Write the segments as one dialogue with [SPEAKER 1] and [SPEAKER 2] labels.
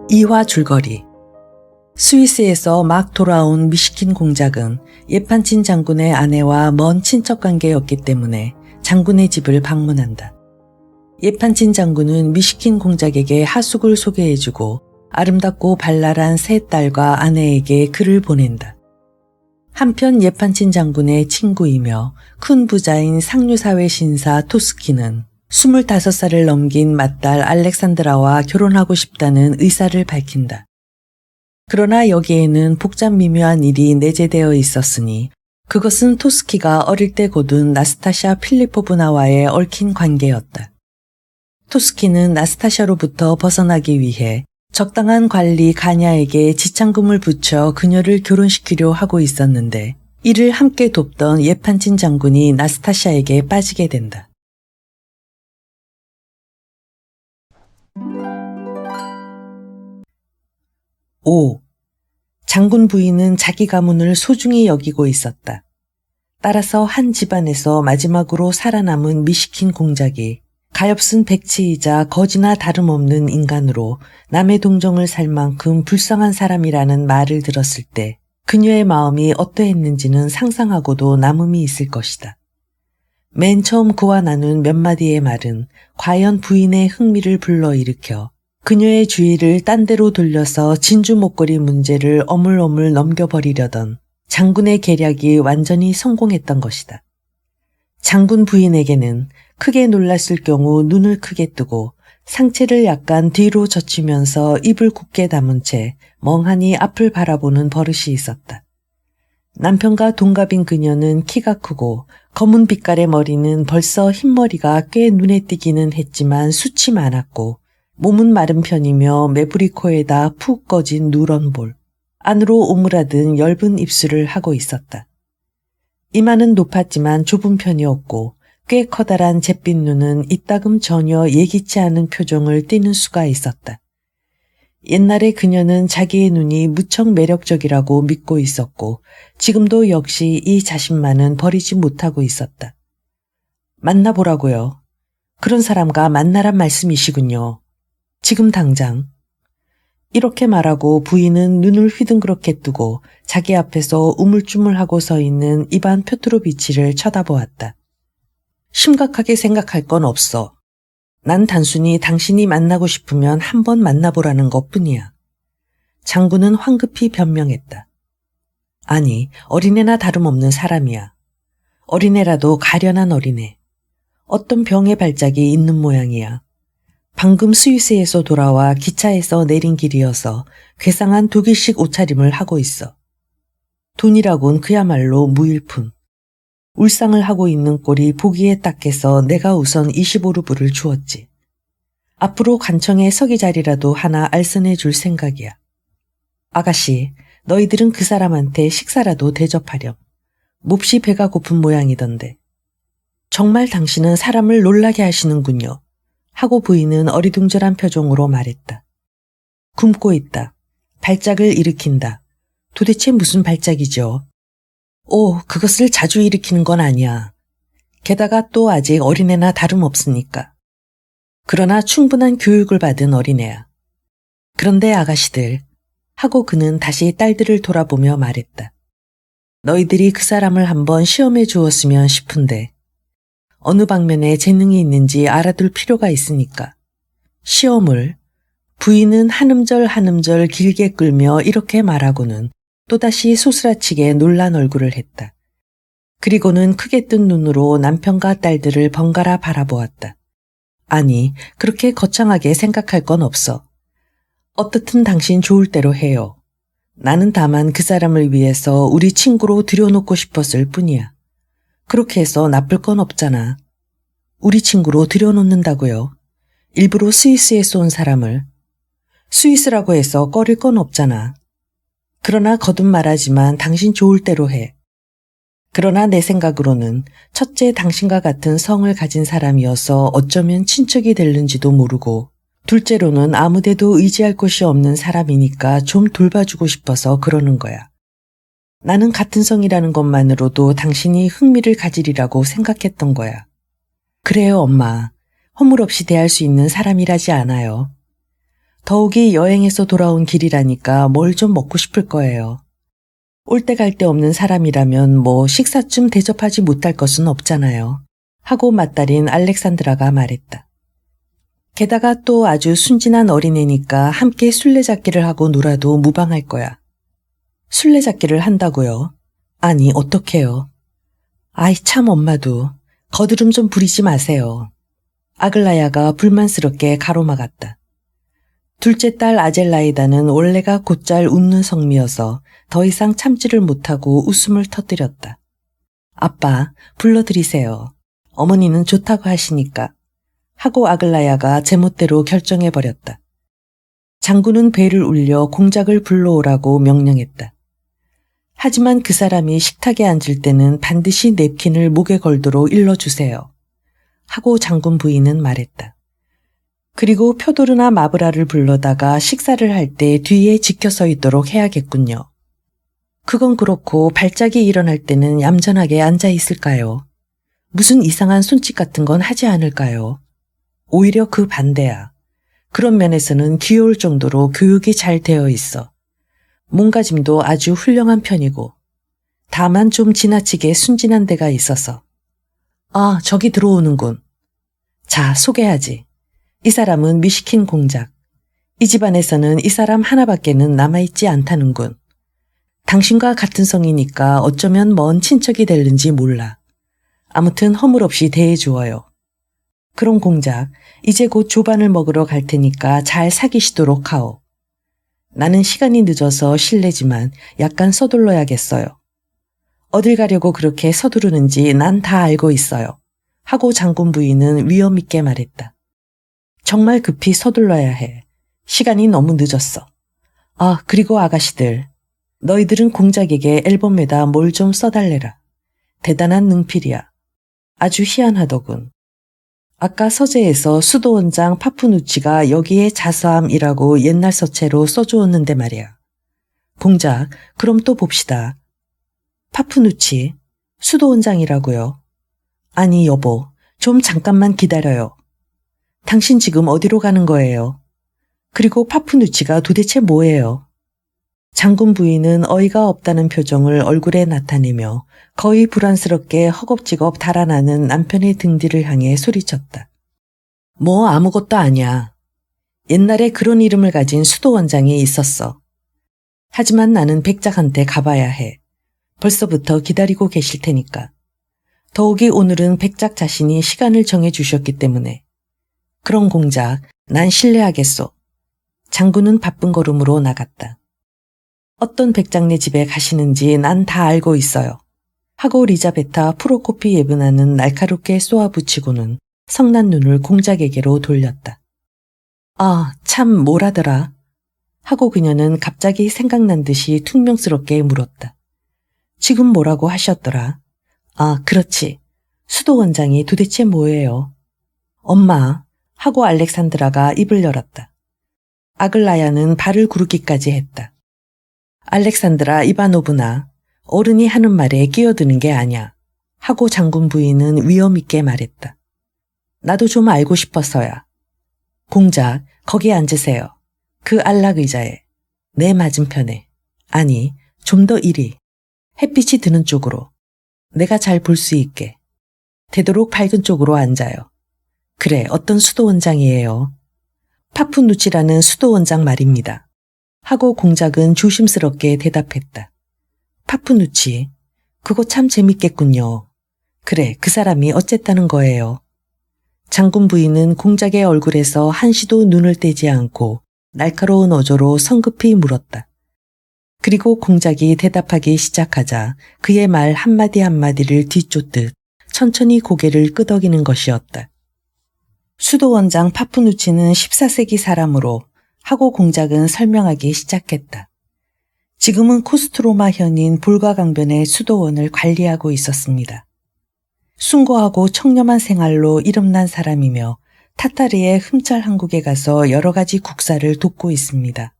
[SPEAKER 1] 이화 줄거리. 스위스에서 막 돌아온 미시킨 공작은 예판친 장군의 아내와 먼 친척 관계였기 때문에 장군의 집을 방문한다. 예판친 장군은 미시킨 공작에게 하숙을 소개해주고 아름답고 발랄한 세 딸과 아내에게 글을 보낸다. 한편 예판친 장군의 친구이며 큰 부자인 상류사회 신사 토스키는 25살을 넘긴 맏딸 알렉산드라와 결혼하고 싶다는 의사를 밝힌다. 그러나 여기에는 복잡 미묘한 일이 내재되어 있었으니 그것은 토스키가 어릴 때 거둔 나스타샤 필리포브나와의 얽힌 관계였다. 토스키는 나스타샤로부터 벗어나기 위해 적당한 관리 가냐에게 지창금을 붙여 그녀를 결혼시키려 하고 있었는데 이를 함께 돕던 예판친 장군이 나스타샤에게 빠지게 된다. 오. 장군 부인은 자기 가문을 소중히 여기고 있었다. 따라서 한 집안에서 마지막으로 살아남은 미시킨 공작이 가엾은 백치이자 거지나 다름없는 인간으로 남의 동정을 살 만큼 불쌍한 사람이라는 말을 들었을 때 그녀의 마음이 어떠했는지는 상상하고도 남음이 있을 것이다. 맨 처음 그와 나눈 몇 마디의 말은 과연 부인의 흥미를 불러일으켜 그녀의 주의를 딴 데로 돌려서 진주 목걸이 문제를 어물어물 넘겨버리려던 장군의 계략이 완전히 성공했던 것이다. 장군 부인에게는 크게 놀랐을 경우 눈을 크게 뜨고 상체를 약간 뒤로 젖히면서 입을 굳게 다문 채 멍하니 앞을 바라보는 버릇이 있었다. 남편과 동갑인 그녀는 키가 크고 검은 빛깔의 머리는 벌써 흰머리가 꽤 눈에 띄기는 했지만 숱이 많았고 몸은 마른 편이며 매부리 코에다 푹 꺼진 누런 볼, 안으로 오므라든 엷은 입술을 하고 있었다. 이마는 높았지만 좁은 편이었고 꽤 커다란 잿빛 눈은 이따금 전혀 예기치 않은 표정을 띠는 수가 있었다. 옛날에 그녀는 자기의 눈이 무척 매력적이라고 믿고 있었고 지금도 역시 이 자신만은 버리지 못하고 있었다. 만나보라고요. 그런 사람과 만나란 말씀이시군요. 지금 당장. 이렇게 말하고 부인은 눈을 휘둥그렇게 뜨고 자기 앞에서 우물쭈물하고 서 있는 이반 표트로비치를 쳐다보았다. 심각하게 생각할 건 없어. 난 단순히 당신이 만나고 싶으면 한번 만나보라는 것뿐이야. 장군은 황급히 변명했다. 아니, 어린애나 다름없는 사람이야. 어린애라도 가련한 어린애. 어떤 병의 발작이 있는 모양이야. 방금 스위스에서 돌아와 기차에서 내린 길이어서 괴상한 독일식 옷차림을 하고 있어. 돈이라곤 그야말로 무일푼. 울상을 하고 있는 꼴이 보기에 딱해서 내가 우선 25루블을 주었지. 앞으로 관청에 서기 자리라도 하나 알선해 줄 생각이야. 아가씨, 너희들은 그 사람한테 식사라도 대접하렴. 몹시 배가 고픈 모양이던데. 정말 당신은 사람을 놀라게 하시는군요. 하고 부인은 어리둥절한 표정으로 말했다. 굶고 있다. 발작을 일으킨다. 도대체 무슨 발작이죠? 오, 그것을 자주 일으키는 건 아니야. 게다가 또 아직 어린애나 다름없으니까. 그러나 충분한 교육을 받은 어린애야. 그런데 아가씨들, 하고 그는 다시 딸들을 돌아보며 말했다. 너희들이 그 사람을 한번 시험해 주었으면 싶은데 어느 방면에 재능이 있는지 알아둘 필요가 있으니까. 시험을? 부인은 한 음절 한 음절 길게 끌며 이렇게 말하고는 또다시 소스라치게 놀란 얼굴을 했다. 그리고는 크게 뜬 눈으로 남편과 딸들을 번갈아 바라보았다. 아니, 그렇게 거창하게 생각할 건 없어. 어떻든 당신 좋을 대로 해요. 나는 다만 그 사람을 위해서 우리 친구로 들여놓고 싶었을 뿐이야. 그렇게 해서 나쁠 건 없잖아. 우리 친구로 들여놓는다고요. 일부러 스위스에서 온 사람을. 스위스라고 해서 꺼릴 건 없잖아. 그러나 거듭 말하지만 당신 좋을 대로 해. 그러나 내 생각으로는 첫째 당신과 같은 성을 가진 사람이어서 어쩌면 친척이 될는지도 모르고 둘째로는 아무데도 의지할 곳이 없는 사람이니까 좀 돌봐주고 싶어서 그러는 거야. 나는 같은 성이라는 것만으로도 당신이 흥미를 가지리라고 생각했던 거야. 그래요, 엄마. 허물없이 대할 수 있는 사람이라지 않아요. 더욱이 여행에서 돌아온 길이라니까 뭘 좀 먹고 싶을 거예요. 올 때 갈 데 없는 사람이라면 뭐 식사쯤 대접하지 못할 것은 없잖아요. 하고 맞달인 알렉산드라가 말했다. 게다가 또 아주 순진한 어린애니까 함께 술래잡기를 하고 놀아도 무방할 거야. 술래잡기를 한다고요? 아니, 어떡해요. 아이 참 엄마도 거드름 좀 부리지 마세요. 아글라야가 불만스럽게 가로막았다. 둘째 딸 아젤라이다는 원래가 곧잘 웃는 성미여서 더 이상 참지를 못하고 웃음을 터뜨렸다. 아빠, 불러드리세요. 어머니는 좋다고 하시니까. 하고 아글라야가 제멋대로 결정해버렸다. 장군은 벨을 울려 공작을 불러오라고 명령했다. 하지만 그 사람이 식탁에 앉을 때는 반드시 냅킨을 목에 걸도록 일러주세요. 하고 장군 부인은 말했다. 그리고 표도르나 마브라를 불러다가 식사를 할 때 뒤에 지켜 서 있도록 해야겠군요. 그건 그렇고 발작이 일어날 때는 얌전하게 앉아 있을까요? 무슨 이상한 손짓 같은 건 하지 않을까요? 오히려 그 반대야. 그런 면에서는 귀여울 정도로 교육이 잘 되어 있어. 몸가짐도 아주 훌륭한 편이고 다만 좀 지나치게 순진한 데가 있어서. 아, 저기 들어오는군. 자, 소개하지. 이 사람은 미시킨 공작. 이 집안에서는 이 사람 하나밖에는 남아있지 않다는군. 당신과 같은 성이니까 어쩌면 먼 친척이 될는지 몰라. 아무튼 허물없이 대해주어요. 그럼 공작, 이제 곧 조반을 먹으러 갈 테니까 잘 사귀시도록 하오. 나는 시간이 늦어서 실례지만 약간 서둘러야겠어요. 어딜 가려고 그렇게 서두르는지 난 다 알고 있어요. 하고 장군 부인은 위엄 있게 말했다. 정말 급히 서둘러야 해. 시간이 너무 늦었어. 아, 그리고 아가씨들. 너희들은 공작에게 앨범에다 뭘 좀 써달래라. 대단한 능필이야. 아주 희한하더군. 아까 서재에서 수도원장 파푸누치가 여기에 자서함이라고 옛날 서체로 써주었는데 말이야. 공작, 그럼 또 봅시다. 파푸누치, 수도원장이라고요. 아니 여보, 좀 잠깐만 기다려요. 당신 지금 어디로 가는 거예요? 그리고 파푸누치가 도대체 뭐예요? 장군 부인은 어이가 없다는 표정을 얼굴에 나타내며 거의 불안스럽게 허겁지겁 달아나는 남편의 등 뒤를 향해 소리쳤다. 뭐 아무것도 아니야. 옛날에 그런 이름을 가진 수도원장이 있었어. 하지만 나는 백작한테 가봐야 해. 벌써부터 기다리고 계실 테니까. 더욱이 오늘은 백작 자신이 시간을 정해 주셨기 때문에. 그런 공작, 난 실례하겠소. 장군은 바쁜 걸음으로 나갔다. 어떤 백장네 집에 가시는지 난 다 알고 있어요. 하고 리자베타 프로코피 예브나는 날카롭게 쏘아붙이고는 성난 눈을 공작에게로 돌렸다. 아, 참 뭐라더라. 하고 그녀는 갑자기 생각난 듯이 퉁명스럽게 물었다. 지금 뭐라고 하셨더라? 아, 그렇지. 수도원장이 도대체 뭐예요? 엄마, 하고 알렉산드라가 입을 열었다. 아글라야는 발을 구르기까지 했다. 알렉산드라 이바노브나, 어른이 하는 말에 끼어드는 게 아냐. 하고 장군 부인은 위엄 있게 말했다. 나도 좀 알고 싶어서야. 공작, 거기 앉으세요. 그 안락 의자에. 내 맞은편에. 아니, 좀 더 이리. 햇빛이 드는 쪽으로. 내가 잘 볼 수 있게. 되도록 밝은 쪽으로 앉아요. 그래, 어떤 수도원장이에요? 파푸누치라는 수도원장 말입니다. 하고 공작은 조심스럽게 대답했다. 파푸누치, 그거 참 재밌겠군요. 그래, 그 사람이 어쨌다는 거예요. 장군 부인은 공작의 얼굴에서 한시도 눈을 떼지 않고 날카로운 어조로 성급히 물었다. 그리고 공작이 대답하기 시작하자 그의 말 한마디 한마디를 뒤쫓듯 천천히 고개를 끄덕이는 것이었다. 수도원장 파푸누치는 14세기 사람으로 하고 공작은 설명하기 시작했다. 지금은 코스트로마 현인 볼가강변의 수도원을 관리하고 있었습니다. 숭고하고 청렴한 생활로 이름난 사람이며 타타르의 흠찰 한국에 가서 여러 가지 국사를 돕고 있습니다.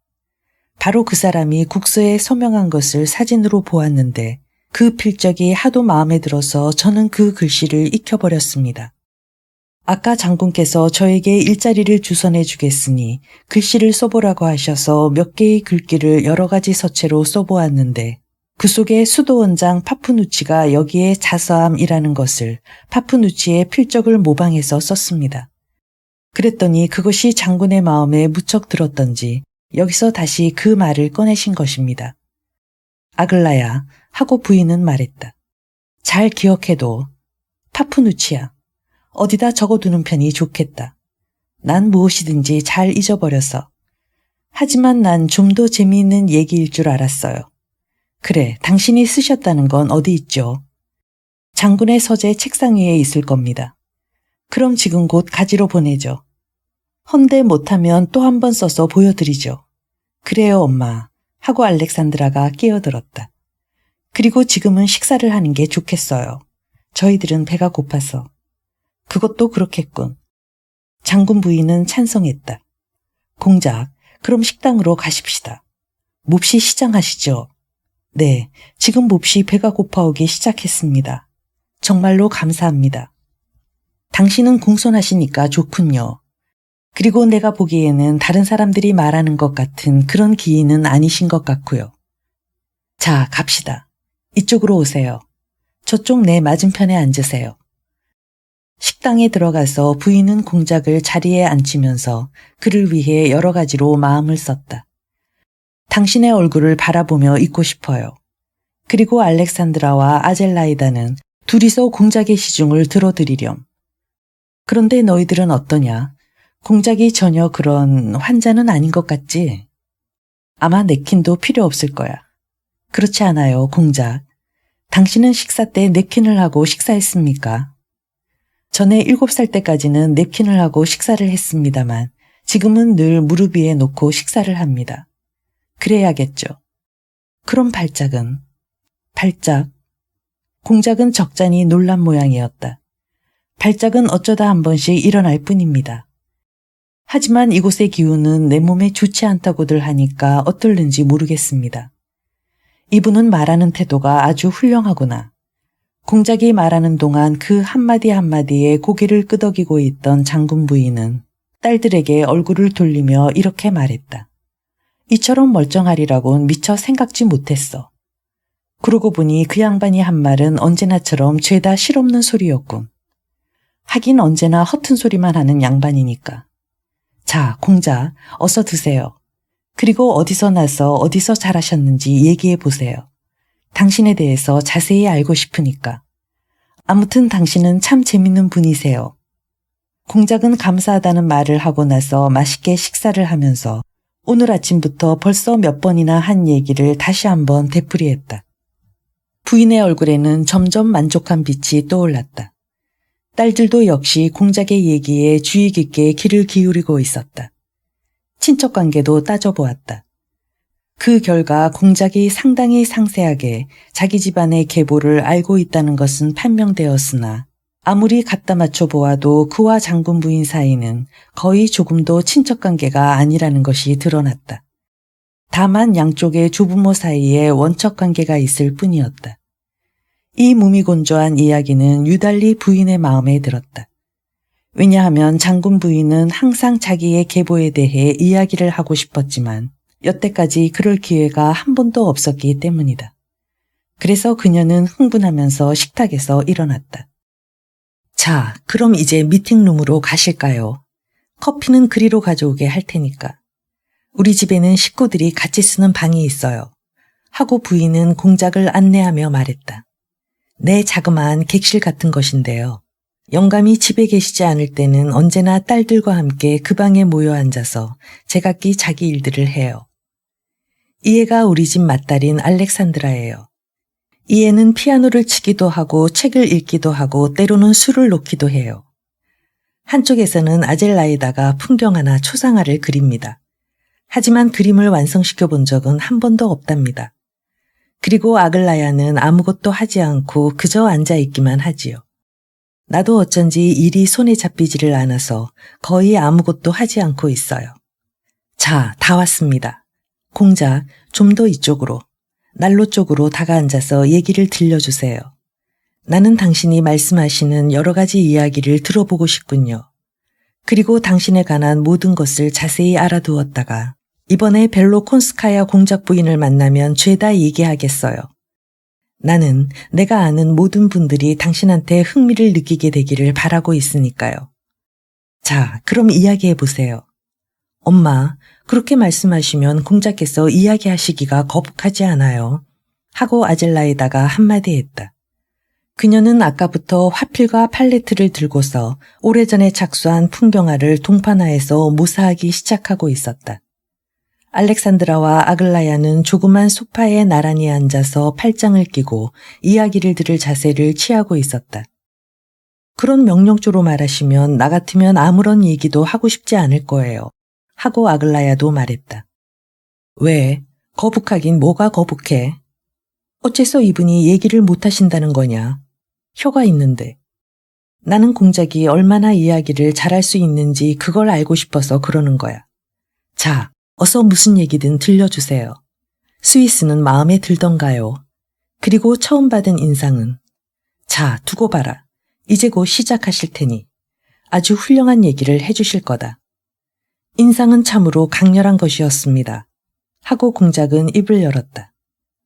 [SPEAKER 1] 바로 그 사람이 국서에 서명한 것을 사진으로 보았는데 그 필적이 하도 마음에 들어서 저는 그 글씨를 익혀버렸습니다. 아까 장군께서 저에게 일자리를 주선해 주겠으니 글씨를 써보라고 하셔서 몇 개의 글귀를 여러 가지 서체로 써보았는데 그 속에 수도원장 파푸누치가 여기에 자서함이라는 것을 파푸누치의 필적을 모방해서 썼습니다. 그랬더니 그것이 장군의 마음에 무척 들었던지 여기서 다시 그 말을 꺼내신 것입니다. 아글라야 하고 부인은 말했다. 잘 기억해도 파푸누치야. 어디다 적어두는 편이 좋겠다. 난 무엇이든지 잘 잊어버려서. 하지만 난 좀 더 재미있는 얘기일 줄 알았어요. 그래, 당신이 쓰셨다는 건 어디 있죠? 장군의 서재 책상 위에 있을 겁니다. 그럼 지금 곧 가지러 보내죠. 헌데 못하면 또 한 번 써서 보여드리죠. 그래요, 엄마. 하고 알렉산드라가 끼어들었다. 그리고 지금은 식사를 하는 게 좋겠어요. 저희들은 배가 고파서. 그것도 그렇겠군. 장군 부인은 찬성했다. 공작, 그럼 식당으로 가십시다. 몹시 시장하시죠? 네, 지금 몹시 배가 고파오기 시작했습니다. 정말로 감사합니다. 당신은 공손하시니까 좋군요. 그리고 내가 보기에는 다른 사람들이 말하는 것 같은 그런 기인은 아니신 것 같고요. 자, 갑시다. 이쪽으로 오세요. 저쪽 내 맞은편에 앉으세요. 식당에 들어가서 부인은 공작을 자리에 앉히면서 그를 위해 여러 가지로 마음을 썼다. 당신의 얼굴을 바라보며 있고 싶어요. 그리고 알렉산드라와 아젤라이다는 둘이서 공작의 시중을 들어드리렴. 그런데 너희들은 어떠냐? 공작이 전혀 그런 환자는 아닌 것 같지? 아마 냅킨도 필요 없을 거야. 그렇지 않아요, 공작. 당신은 식사 때 냅킨을 하고 식사했습니까? 전에 7살 때까지는 냅킨을 하고 식사를 했습니다만 지금은 늘 무릎 위에 놓고 식사를 합니다. 그래야겠죠. 그럼 발작은? 발작? 공작은 적잖이 놀란 모양이었다. 발작은 어쩌다 한 번씩 일어날 뿐입니다. 하지만 이곳의 기운은 내 몸에 좋지 않다고들 하니까 어떨는지 모르겠습니다. 이분은 말하는 태도가 아주 훌륭하구나. 공작이 말하는 동안 그 한마디 한마디에 고개를 끄덕이고 있던 장군 부인은 딸들에게 얼굴을 돌리며 이렇게 말했다. 이처럼 멀쩡하리라곤 미처 생각지 못했어. 그러고 보니 그 양반이 한 말은 언제나처럼 죄다 실없는 소리였군. 하긴 언제나 허튼 소리만 하는 양반이니까. 자, 공작, 어서 드세요. 그리고 어디서 나서 어디서 자라셨는지 얘기해 보세요. 당신에 대해서 자세히 알고 싶으니까. 아무튼 당신은 참 재밌는 분이세요. 공작은 감사하다는 말을 하고 나서 맛있게 식사를 하면서 오늘 아침부터 벌써 몇 번이나 한 얘기를 다시 한번 되풀이했다. 부인의 얼굴에는 점점 만족한 빛이 떠올랐다. 딸들도 역시 공작의 얘기에 주의 깊게 귀를 기울이고 있었다. 친척 관계도 따져보았다. 그 결과 공작이 상당히 상세하게 자기 집안의 계보를 알고 있다는 것은 판명되었으나 아무리 갖다 맞춰 보아도 그와 장군 부인 사이는 거의 조금도 친척 관계가 아니라는 것이 드러났다. 다만 양쪽의 조부모 사이에 원척 관계가 있을 뿐이었다. 이 무미곤조한 이야기는 유달리 부인의 마음에 들었다. 왜냐하면 장군 부인은 항상 자기의 계보에 대해 이야기를 하고 싶었지만 여태까지 그럴 기회가 한 번도 없었기 때문이다. 그래서 그녀는 흥분하면서 식탁에서 일어났다. 자, 그럼 이제 미팅룸으로 가실까요? 커피는 그리로 가져오게 할 테니까. 우리 집에는 식구들이 같이 쓰는 방이 있어요. 하고 부인은 공작을 안내하며 말했다. 내 자그마한 객실 같은 것인데요. 영감이 집에 계시지 않을 때는 언제나 딸들과 함께 그 방에 모여 앉아서 제각기 자기 일들을 해요. 이 애가 우리 집 맏딸인 알렉산드라예요. 이 애는 피아노를 치기도 하고 책을 읽기도 하고 때로는 술을 놓기도 해요. 한쪽에서는 아젤라에다가 풍경화나 초상화를 그립니다. 하지만 그림을 완성시켜 본 적은 한 번도 없답니다. 그리고 아글라야는 아무것도 하지 않고 그저 앉아있기만 하지요. 나도 어쩐지 일이 손에 잡히지를 않아서 거의 아무것도 하지 않고 있어요. 자, 다 왔습니다. 공작, 좀 더 이쪽으로, 난로 쪽으로 다가앉아서 얘기를 들려주세요. 나는 당신이 말씀하시는 여러 가지 이야기를 들어보고 싶군요. 그리고 당신에 관한 모든 것을 자세히 알아두었다가 이번에 벨로콘스카야 공작 부인을 만나면 죄다 얘기하겠어요. 나는 내가 아는 모든 분들이 당신한테 흥미를 느끼게 되기를 바라고 있으니까요. 자, 그럼 이야기해보세요. 엄마, 그렇게 말씀하시면 공작께서 이야기하시기가 거북하지 않아요. 하고 아젤라에다가 한마디 했다. 그녀는 아까부터 화필과 팔레트를 들고서 오래전에 착수한 풍경화를 동판화해서 모사하기 시작하고 있었다. 알렉산드라와 아글라야는 조그만 소파에 나란히 앉아서 팔짱을 끼고 이야기를 들을 자세를 취하고 있었다. 그런 명령조로 말하시면 나 같으면 아무런 얘기도 하고 싶지 않을 거예요. 하고 아글라야도 말했다. 왜? 거북하긴 뭐가 거북해? 어째서 이분이 얘기를 못하신다는 거냐? 혀가 있는데. 나는 공작이 얼마나 이야기를 잘할 수 있는지 그걸 알고 싶어서 그러는 거야. 자, 어서 무슨 얘기든 들려주세요. 스위스는 마음에 들던가요? 그리고 처음 받은 인상은? 자, 두고 봐라. 이제 곧 시작하실 테니 아주 훌륭한 얘기를 해주실 거다. 인상은 참으로 강렬한 것이었습니다. 하고 공작은 입을 열었다.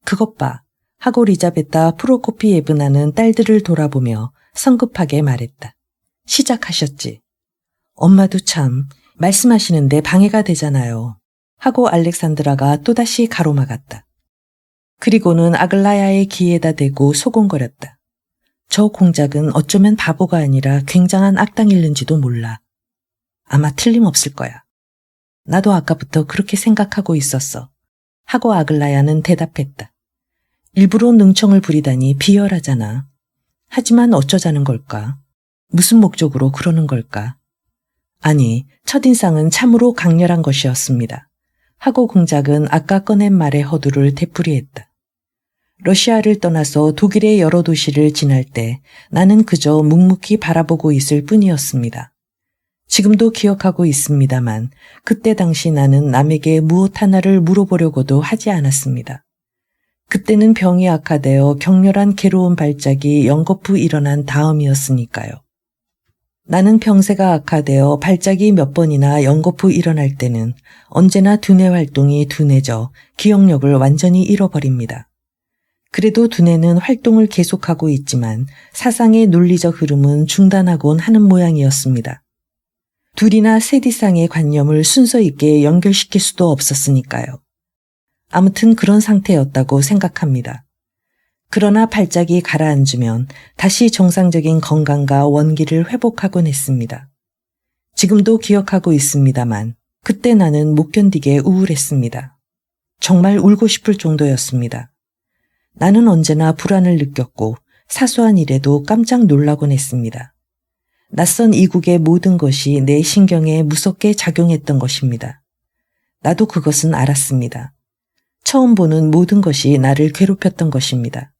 [SPEAKER 1] 그것 봐. 하고 리자베타 프로코피예브나는 딸들을 돌아보며 성급하게 말했다. 시작하셨지. 엄마도 참 말씀하시는데 방해가 되잖아요. 하고 알렉산드라가 또다시 가로막았다. 그리고는 아글라야의 귀에다 대고 소곤거렸다. 저 공작은 어쩌면 바보가 아니라 굉장한 악당일는지도 몰라. 아마 틀림없을 거야. 나도 아까부터 그렇게 생각하고 있었어. 하고 아글라야는 대답했다. 일부러 능청을 부리다니 비열하잖아. 하지만 어쩌자는 걸까? 무슨 목적으로 그러는 걸까? 아니, 첫인상은 참으로 강렬한 것이었습니다. 하고 공작은 아까 꺼낸 말의 허두를 되풀이했다. 러시아를 떠나서 독일의 여러 도시를 지날 때 나는 그저 묵묵히 바라보고 있을 뿐이었습니다. 지금도 기억하고 있습니다만 그때 당시 나는 남에게 무엇 하나를 물어보려고도 하지 않았습니다. 그때는 병이 악화되어 격렬한 괴로운 발작이 연거푸 일어난 다음이었으니까요. 나는 병세가 악화되어 발작이 몇 번이나 연거푸 일어날 때는 언제나 두뇌 활동이 둔해져 기억력을 완전히 잃어버립니다. 그래도 두뇌는 활동을 계속하고 있지만 사상의 논리적 흐름은 중단하곤 하는 모양이었습니다. 둘이나 셋 이상의 관념을 순서 있게 연결시킬 수도 없었으니까요. 아무튼 그런 상태였다고 생각합니다. 그러나 발작이 가라앉으면 다시 정상적인 건강과 원기를 회복하곤 했습니다. 지금도 기억하고 있습니다만 그때 나는 못 견디게 우울했습니다. 정말 울고 싶을 정도였습니다. 나는 언제나 불안을 느꼈고 사소한 일에도 깜짝 놀라곤 했습니다. 낯선 이국의 모든 것이 내 신경에 무섭게 작용했던 것입니다. 나도 그것은 알았습니다. 처음 보는 모든 것이 나를 괴롭혔던 것입니다.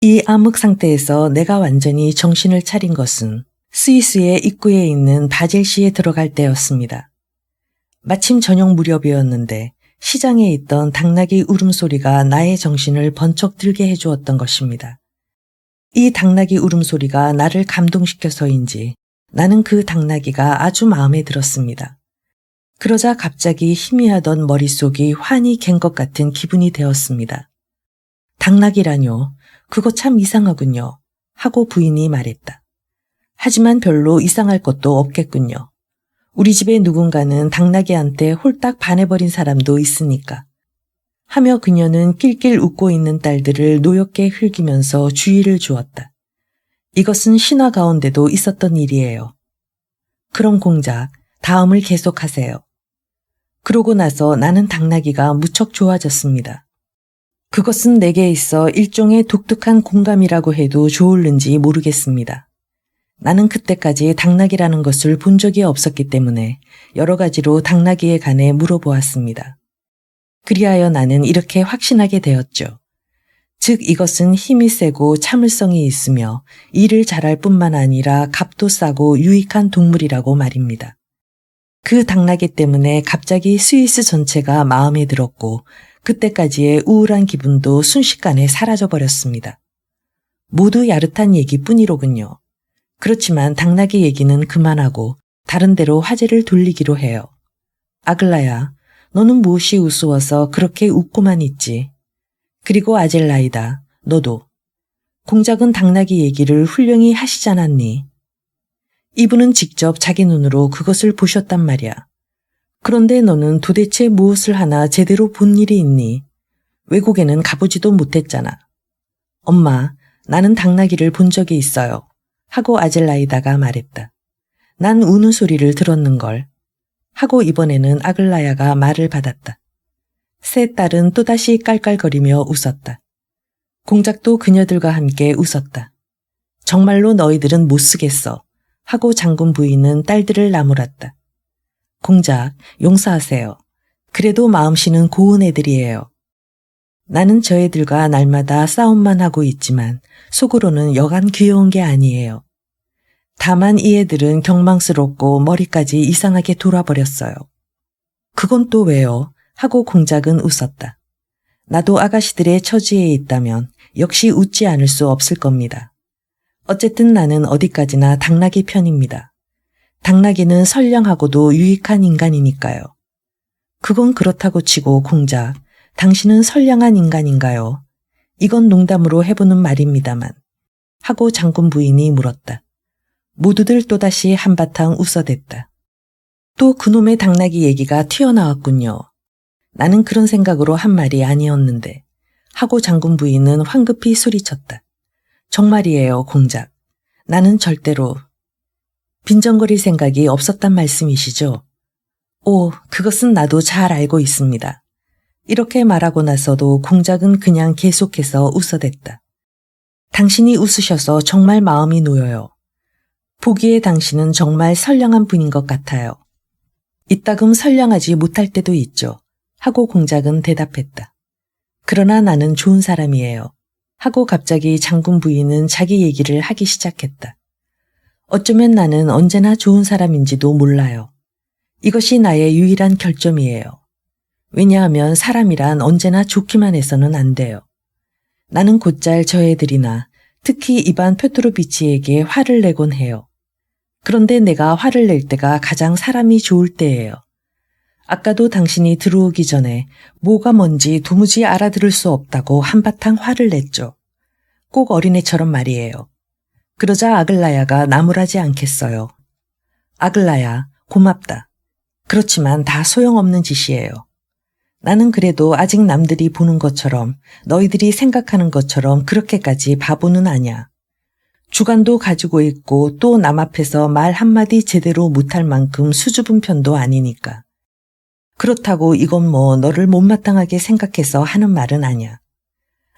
[SPEAKER 1] 이 암흑 상태에서 내가 완전히 정신을 차린 것은 스위스의 입구에 있는 바젤시에 들어갈 때였습니다. 마침 저녁 무렵이었는데 시장에 있던 당나귀 울음소리가 나의 정신을 번쩍 들게 해주었던 것입니다. 이 당나귀 울음소리가 나를 감동시켜서인지 나는 그 당나귀가 아주 마음에 들었습니다. 그러자 갑자기 희미하던 머릿속이 환히 갠 것 같은 기분이 되었습니다. 당나귀라뇨? 그거 참 이상하군요. 하고 부인이 말했다. 하지만 별로 이상할 것도 없겠군요. 우리 집에 누군가는 당나귀한테 홀딱 반해버린 사람도 있으니까. 하며 그녀는 낄낄 웃고 있는 딸들을 노엽게 흘기면서 주의를 주었다. 이것은 신화 가운데도 있었던 일이에요. 그럼 공작, 다음을 계속하세요. 그러고 나서 나는 당나귀가 무척 좋아졌습니다. 그것은 내게 있어 일종의 독특한 공감이라고 해도 좋을는지 모르겠습니다. 나는 그때까지 당나귀라는 것을 본 적이 없었기 때문에 여러 가지로 당나귀에 관해 물어보았습니다. 그리하여 나는 이렇게 확신하게 되었죠. 즉 이것은 힘이 세고 참을성이 있으며 일을 잘할 뿐만 아니라 값도 싸고 유익한 동물이라고 말입니다. 그 당나귀 때문에 갑자기 스위스 전체가 마음에 들었고 그때까지의 우울한 기분도 순식간에 사라져버렸습니다. 모두 야릇한 얘기뿐이로군요. 그렇지만 당나귀 얘기는 그만하고 다른 데로 화제를 돌리기로 해요. 아글라야, 너는 무엇이 우스워서 그렇게 웃고만 있지? 그리고 아젤라이다, 너도. 공작은 당나귀 얘기를 훌륭히 하시지 않았니? 이분은 직접 자기 눈으로 그것을 보셨단 말이야. 그런데 너는 도대체 무엇을 하나 제대로 본 일이 있니? 외국에는 가보지도 못했잖아. 엄마, 나는 당나귀를 본 적이 있어요. 하고 아젤라이다가 말했다. 난 우는 소리를 들었는걸. 하고 이번에는 아글라야가 말을 받았다. 세 딸은 또다시 깔깔거리며 웃었다. 공작도 그녀들과 함께 웃었다. 정말로 너희들은 못 쓰겠어. 하고 장군 부인은 딸들을 나무랐다. 공작, 용서하세요. 그래도 마음씨는 고운 애들이에요. 나는 저 애들과 날마다 싸움만 하고 있지만 속으로는 여간 귀여운 게 아니에요. 다만 이 애들은 경망스럽고 머리까지 이상하게 돌아버렸어요. 그건 또 왜요? 하고 공작은 웃었다. 나도 아가씨들의 처지에 있다면 역시 웃지 않을 수 없을 겁니다. 어쨌든 나는 어디까지나 당나귀 편입니다. 당나귀는 선량하고도 유익한 인간이니까요. 그건 그렇다고 치고 공작, 당신은 선량한 인간인가요? 이건 농담으로 해보는 말입니다만. 하고 장군 부인이 물었다. 모두들 또다시 한바탕 웃어댔다. 또 그놈의 당나귀 얘기가 튀어나왔군요. 나는 그런 생각으로 한 말이 아니었는데. 하고 장군 부인은 황급히 소리쳤다. 정말이에요, 공작. 나는 절대로. 빈정거릴 생각이 없었단 말씀이시죠? 오, 그것은 나도 잘 알고 있습니다. 이렇게 말하고 나서도 공작은 그냥 계속해서 웃어댔다. 당신이 웃으셔서 정말 마음이 놓여요. 보기에 당신은 정말 선량한 분인 것 같아요. 이따금 선량하지 못할 때도 있죠. 하고 공작은 대답했다. 그러나 나는 좋은 사람이에요. 하고 갑자기 장군 부인은 자기 얘기를 하기 시작했다. 어쩌면 나는 언제나 좋은 사람인지도 몰라요. 이것이 나의 유일한 결점이에요. 왜냐하면 사람이란 언제나 좋기만 해서는 안 돼요. 나는 곧잘 저 애들이나 특히 이반 페트로비치에게 화를 내곤 해요. 그런데 내가 화를 낼 때가 가장 사람이 좋을 때예요. 아까도 당신이 들어오기 전에 뭐가 뭔지 도무지 알아들을 수 없다고 한바탕 화를 냈죠. 꼭 어린애처럼 말이에요. 그러자 아글라야가 나무라지 않겠어요. 아글라야, 고맙다. 그렇지만 다 소용없는 짓이에요. 나는 그래도 아직 남들이 보는 것처럼 너희들이 생각하는 것처럼 그렇게까지 바보는 아냐. 주관도 가지고 있고 또 남 앞에서 말 한마디 제대로 못할 만큼 수줍은 편도 아니니까. 그렇다고 이건 뭐 너를 못마땅하게 생각해서 하는 말은 아냐.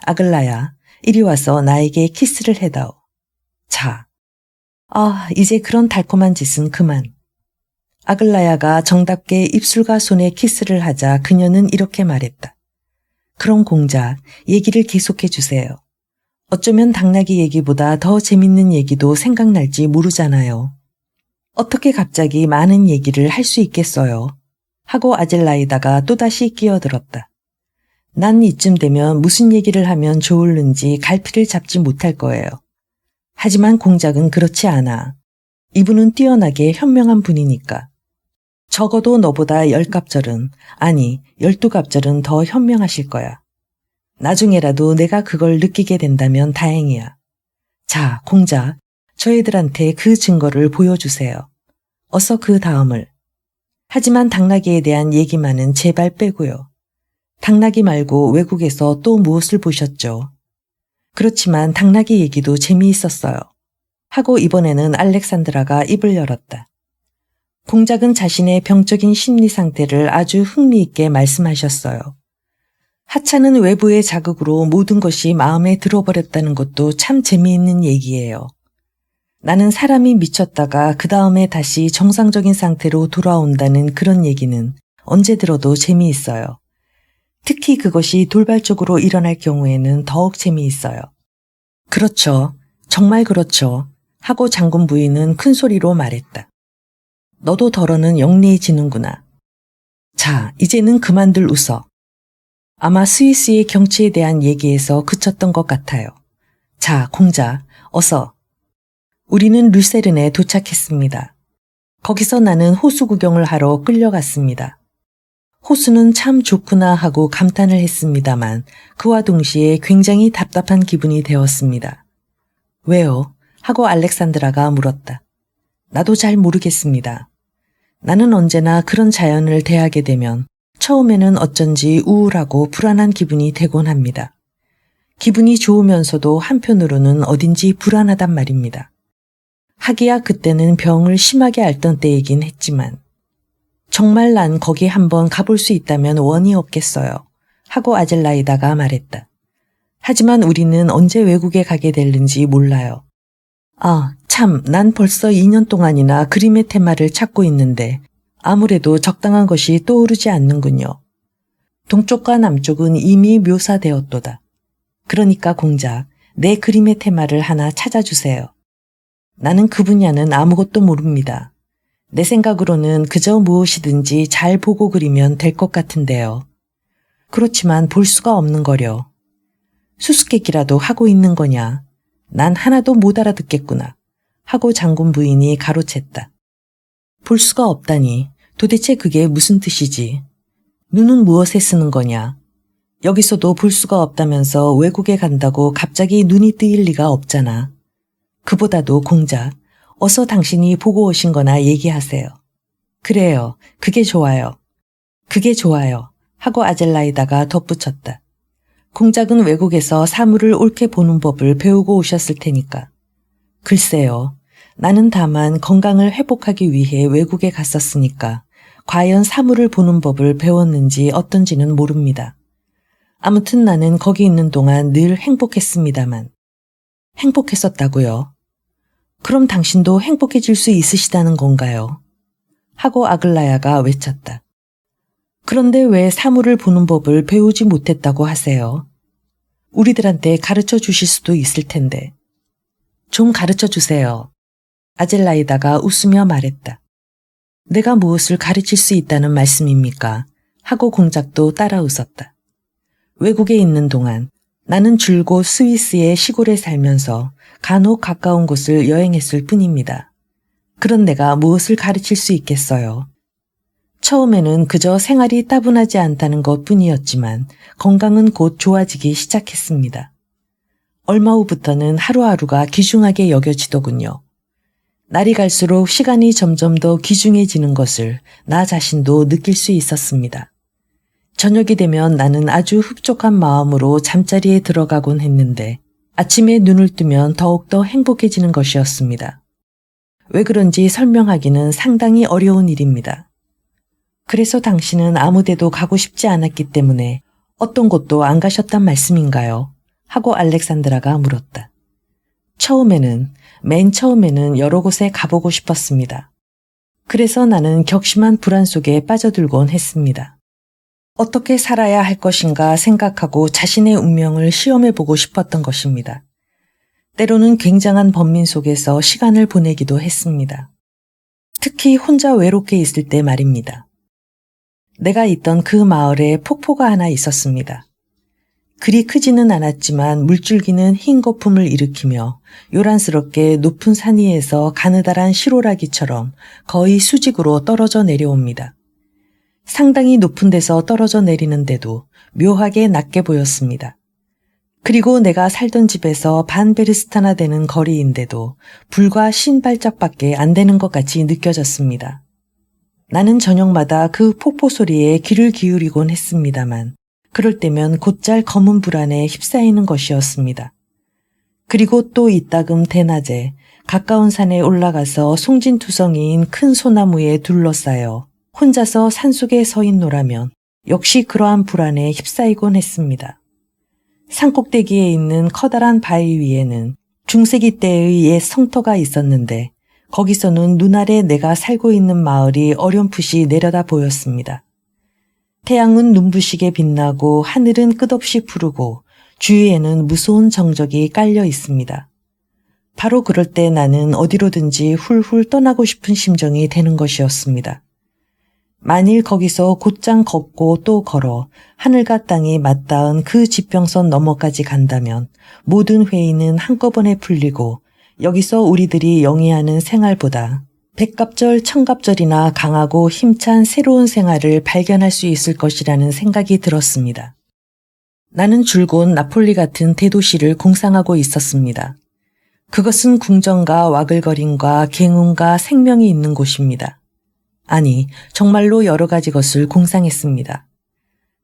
[SPEAKER 1] 아글라야, 이리 와서 나에게 키스를 해다오. 자. 이제 그런 달콤한 짓은 그만. 아글라야가 정답게 입술과 손에 키스를 하자 그녀는 이렇게 말했다. 그럼 공작, 얘기를 계속해 주세요. 어쩌면 당나귀 얘기보다 더 재밌는 얘기도 생각날지 모르잖아요. 어떻게 갑자기 많은 얘기를 할 수 있겠어요? 하고 아젤라이다가 또다시 끼어들었다. 난 이쯤 되면 무슨 얘기를 하면 좋을는지 갈피를 잡지 못할 거예요. 하지만 공작은 그렇지 않아. 이분은 뛰어나게 현명한 분이니까. 적어도 너보다 10갑절은, 아니 12갑절은 더 현명하실 거야. 나중에라도 내가 그걸 느끼게 된다면 다행이야. 자, 공작, 저희들한테 그 증거를 보여주세요. 어서 그 다음을. 하지만 당나귀에 대한 얘기만은 제발 빼고요. 당나귀 말고 외국에서 또 무엇을 보셨죠? 그렇지만 당나귀 얘기도 재미있었어요. 하고 이번에는 알렉산드라가 입을 열었다. 공작은 자신의 병적인 심리 상태를 아주 흥미있게 말씀하셨어요. 하찮은 외부의 자극으로 모든 것이 마음에 들어버렸다는 것도 참 재미있는 얘기예요. 나는 사람이 미쳤다가 그 다음에 다시 정상적인 상태로 돌아온다는 그런 얘기는 언제 들어도 재미있어요. 특히 그것이 돌발적으로 일어날 경우에는 더욱 재미있어요. 그렇죠. 정말 그렇죠. 하고 장군 부인은 큰 소리로 말했다. 너도 더러는 영리해지는구나. 자, 이제는 그만들 웃어. 아마 스위스의 경치에 대한 얘기에서 그쳤던 것 같아요. 자, 공자, 어서. 우리는 루세른에 도착했습니다. 거기서 나는 호수 구경을 하러 끌려갔습니다. 호수는 참 좋구나 하고 감탄을 했습니다만 그와 동시에 굉장히 답답한 기분이 되었습니다. 왜요? 하고 알렉산드라가 물었다. 나도 잘 모르겠습니다. 나는 언제나 그런 자연을 대하게 되면 처음에는 어쩐지 우울하고 불안한 기분이 되곤 합니다. 기분이 좋으면서도 한편으로는 어딘지 불안하단 말입니다. 하기야 그때는 병을 심하게 앓던 때이긴 했지만 정말 난 거기 한번 가볼 수 있다면 원이 없겠어요. 하고 아젤라이다가 말했다. 하지만 우리는 언제 외국에 가게 될는지 몰라요. 아, 참, 난 벌써 2년 동안이나 그림의 테마를 찾고 있는데 아무래도 적당한 것이 떠오르지 않는군요. 동쪽과 남쪽은 이미 묘사되었도다. 그러니까 공자, 내 그림의 테마를 하나 찾아주세요. 나는 그 분야는 아무것도 모릅니다. 내 생각으로는 그저 무엇이든지 잘 보고 그리면 될 것 같은데요. 그렇지만 볼 수가 없는 거려. 수수께끼라도 하고 있는 거냐? 난 하나도 못 알아듣겠구나. 하고 장군 부인이 가로챘다. 볼 수가 없다니 도대체 그게 무슨 뜻이지? 눈은 무엇에 쓰는 거냐? 여기서도 볼 수가 없다면서 외국에 간다고 갑자기 눈이 뜨일 리가 없잖아. 그보다도 공자, 어서 당신이 보고 오신 거나 얘기하세요. 그래요. 그게 좋아요. 그게 좋아요. 하고 아젤라이다가 덧붙였다. 공작은 외국에서 사물을 옳게 보는 법을 배우고 오셨을 테니까. 글쎄요. 나는 다만 건강을 회복하기 위해 외국에 갔었으니까 과연 사물을 보는 법을 배웠는지 어떤지는 모릅니다. 아무튼 나는 거기 있는 동안 늘 행복했습니다만. 행복했었다고요? 그럼 당신도 행복해질 수 있으시다는 건가요? 하고 아글라야가 외쳤다. 그런데 왜 사물을 보는 법을 배우지 못했다고 하세요? 우리들한테 가르쳐 주실 수도 있을 텐데. 좀 가르쳐 주세요. 아젤라이다가 웃으며 말했다. 내가 무엇을 가르칠 수 있다는 말씀입니까? 하고 공작도 따라 웃었다. 외국에 있는 동안 나는 줄곧 스위스의 시골에 살면서 간혹 가까운 곳을 여행했을 뿐입니다. 그런 내가 무엇을 가르칠 수 있겠어요? 처음에는 그저 생활이 따분하지 않다는 것 뿐이었지만 건강은 곧 좋아지기 시작했습니다. 얼마 후부터는 하루하루가 귀중하게 여겨지더군요. 날이 갈수록 시간이 점점 더 귀중해지는 것을 나 자신도 느낄 수 있었습니다. 저녁이 되면 나는 아주 흡족한 마음으로 잠자리에 들어가곤 했는데 아침에 눈을 뜨면 더욱더 행복해지는 것이었습니다. 왜 그런지 설명하기는 상당히 어려운 일입니다. 그래서 당신은 아무 데도 가고 싶지 않았기 때문에 어떤 곳도 안 가셨단 말씀인가요? 하고 알렉산드라가 물었다. 맨 처음에는 여러 곳에 가보고 싶었습니다. 그래서 나는 격심한 불안 속에 빠져들곤 했습니다. 어떻게 살아야 할 것인가 생각하고 자신의 운명을 시험해보고 싶었던 것입니다. 때로는 굉장한 번민 속에서 시간을 보내기도 했습니다. 특히 혼자 외롭게 있을 때 말입니다. 내가 있던 그 마을에 폭포가 하나 있었습니다. 그리 크지는 않았지만 물줄기는 흰 거품을 일으키며 요란스럽게 높은 산 위에서 가느다란 시로라기처럼 거의 수직으로 떨어져 내려옵니다. 상당히 높은 데서 떨어져 내리는데도 묘하게 낮게 보였습니다. 그리고 내가 살던 집에서 반 베르스타나 되는 거리인데도 불과 50발짝밖에 안 되는 것 같이 느껴졌습니다. 나는 저녁마다 그 폭포 소리에 귀를 기울이곤 했습니다만 그럴 때면 곧잘 검은 불 안에 휩싸이는 것이었습니다. 그리고 또 이따금 대낮에 가까운 산에 올라가서 송진투성이인 큰 소나무에 둘러싸여 혼자서 산속에 서 있노라면 역시 그러한 불 안에 휩싸이곤 했습니다. 산꼭대기에 있는 커다란 바위 위에는 중세기 때의 옛 성터가 있었는데 거기서는 눈 아래 내가 살고 있는 마을이 어렴풋이 내려다 보였습니다. 태양은 눈부시게 빛나고 하늘은 끝없이 푸르고 주위에는 무서운 정적이 깔려 있습니다. 바로 그럴 때 나는 어디로든지 훌훌 떠나고 싶은 심정이 되는 것이었습니다. 만일 거기서 곧장 걷고 또 걸어 하늘과 땅이 맞닿은 그 지평선 너머까지 간다면 모든 회의는 한꺼번에 풀리고 여기서 우리들이 영위하는 생활보다 백갑절, 천갑절이나 강하고 힘찬 새로운 생활을 발견할 수 있을 것이라는 생각이 들었습니다. 나는 줄곧 나폴리 같은 대도시를 공상하고 있었습니다. 그것은 궁전과 와글거림과 갱운과 생명이 있는 곳입니다. 아니, 정말로 여러 가지 것을 공상했습니다.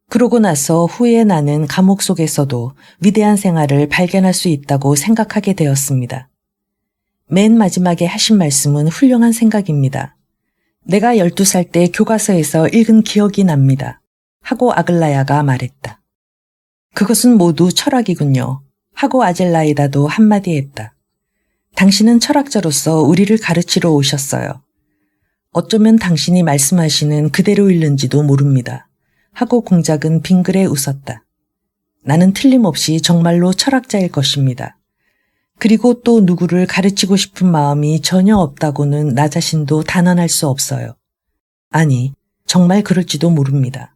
[SPEAKER 1] 그러고 나서 후에 나는 감옥 속에서도 위대한 생활을 발견할 수 있다고 생각하게 되었습니다. 맨 마지막에 하신 말씀은 훌륭한 생각입니다. 내가 12살 때 교과서에서 읽은 기억이 납니다. 하고 아글라야가 말했다. 그것은 모두 철학이군요. 하고 아젤라이다도 한마디 했다. 당신은 철학자로서 우리를 가르치러 오셨어요. 어쩌면 당신이 말씀하시는 그대로 읽는지도 모릅니다. 하고 공작은 빙그레 웃었다. 나는 틀림없이 정말로 철학자일 것입니다. 그리고 또 누구를 가르치고 싶은 마음이 전혀 없다고는 나 자신도 단언할 수 없어요. 아니, 정말 그럴지도 모릅니다.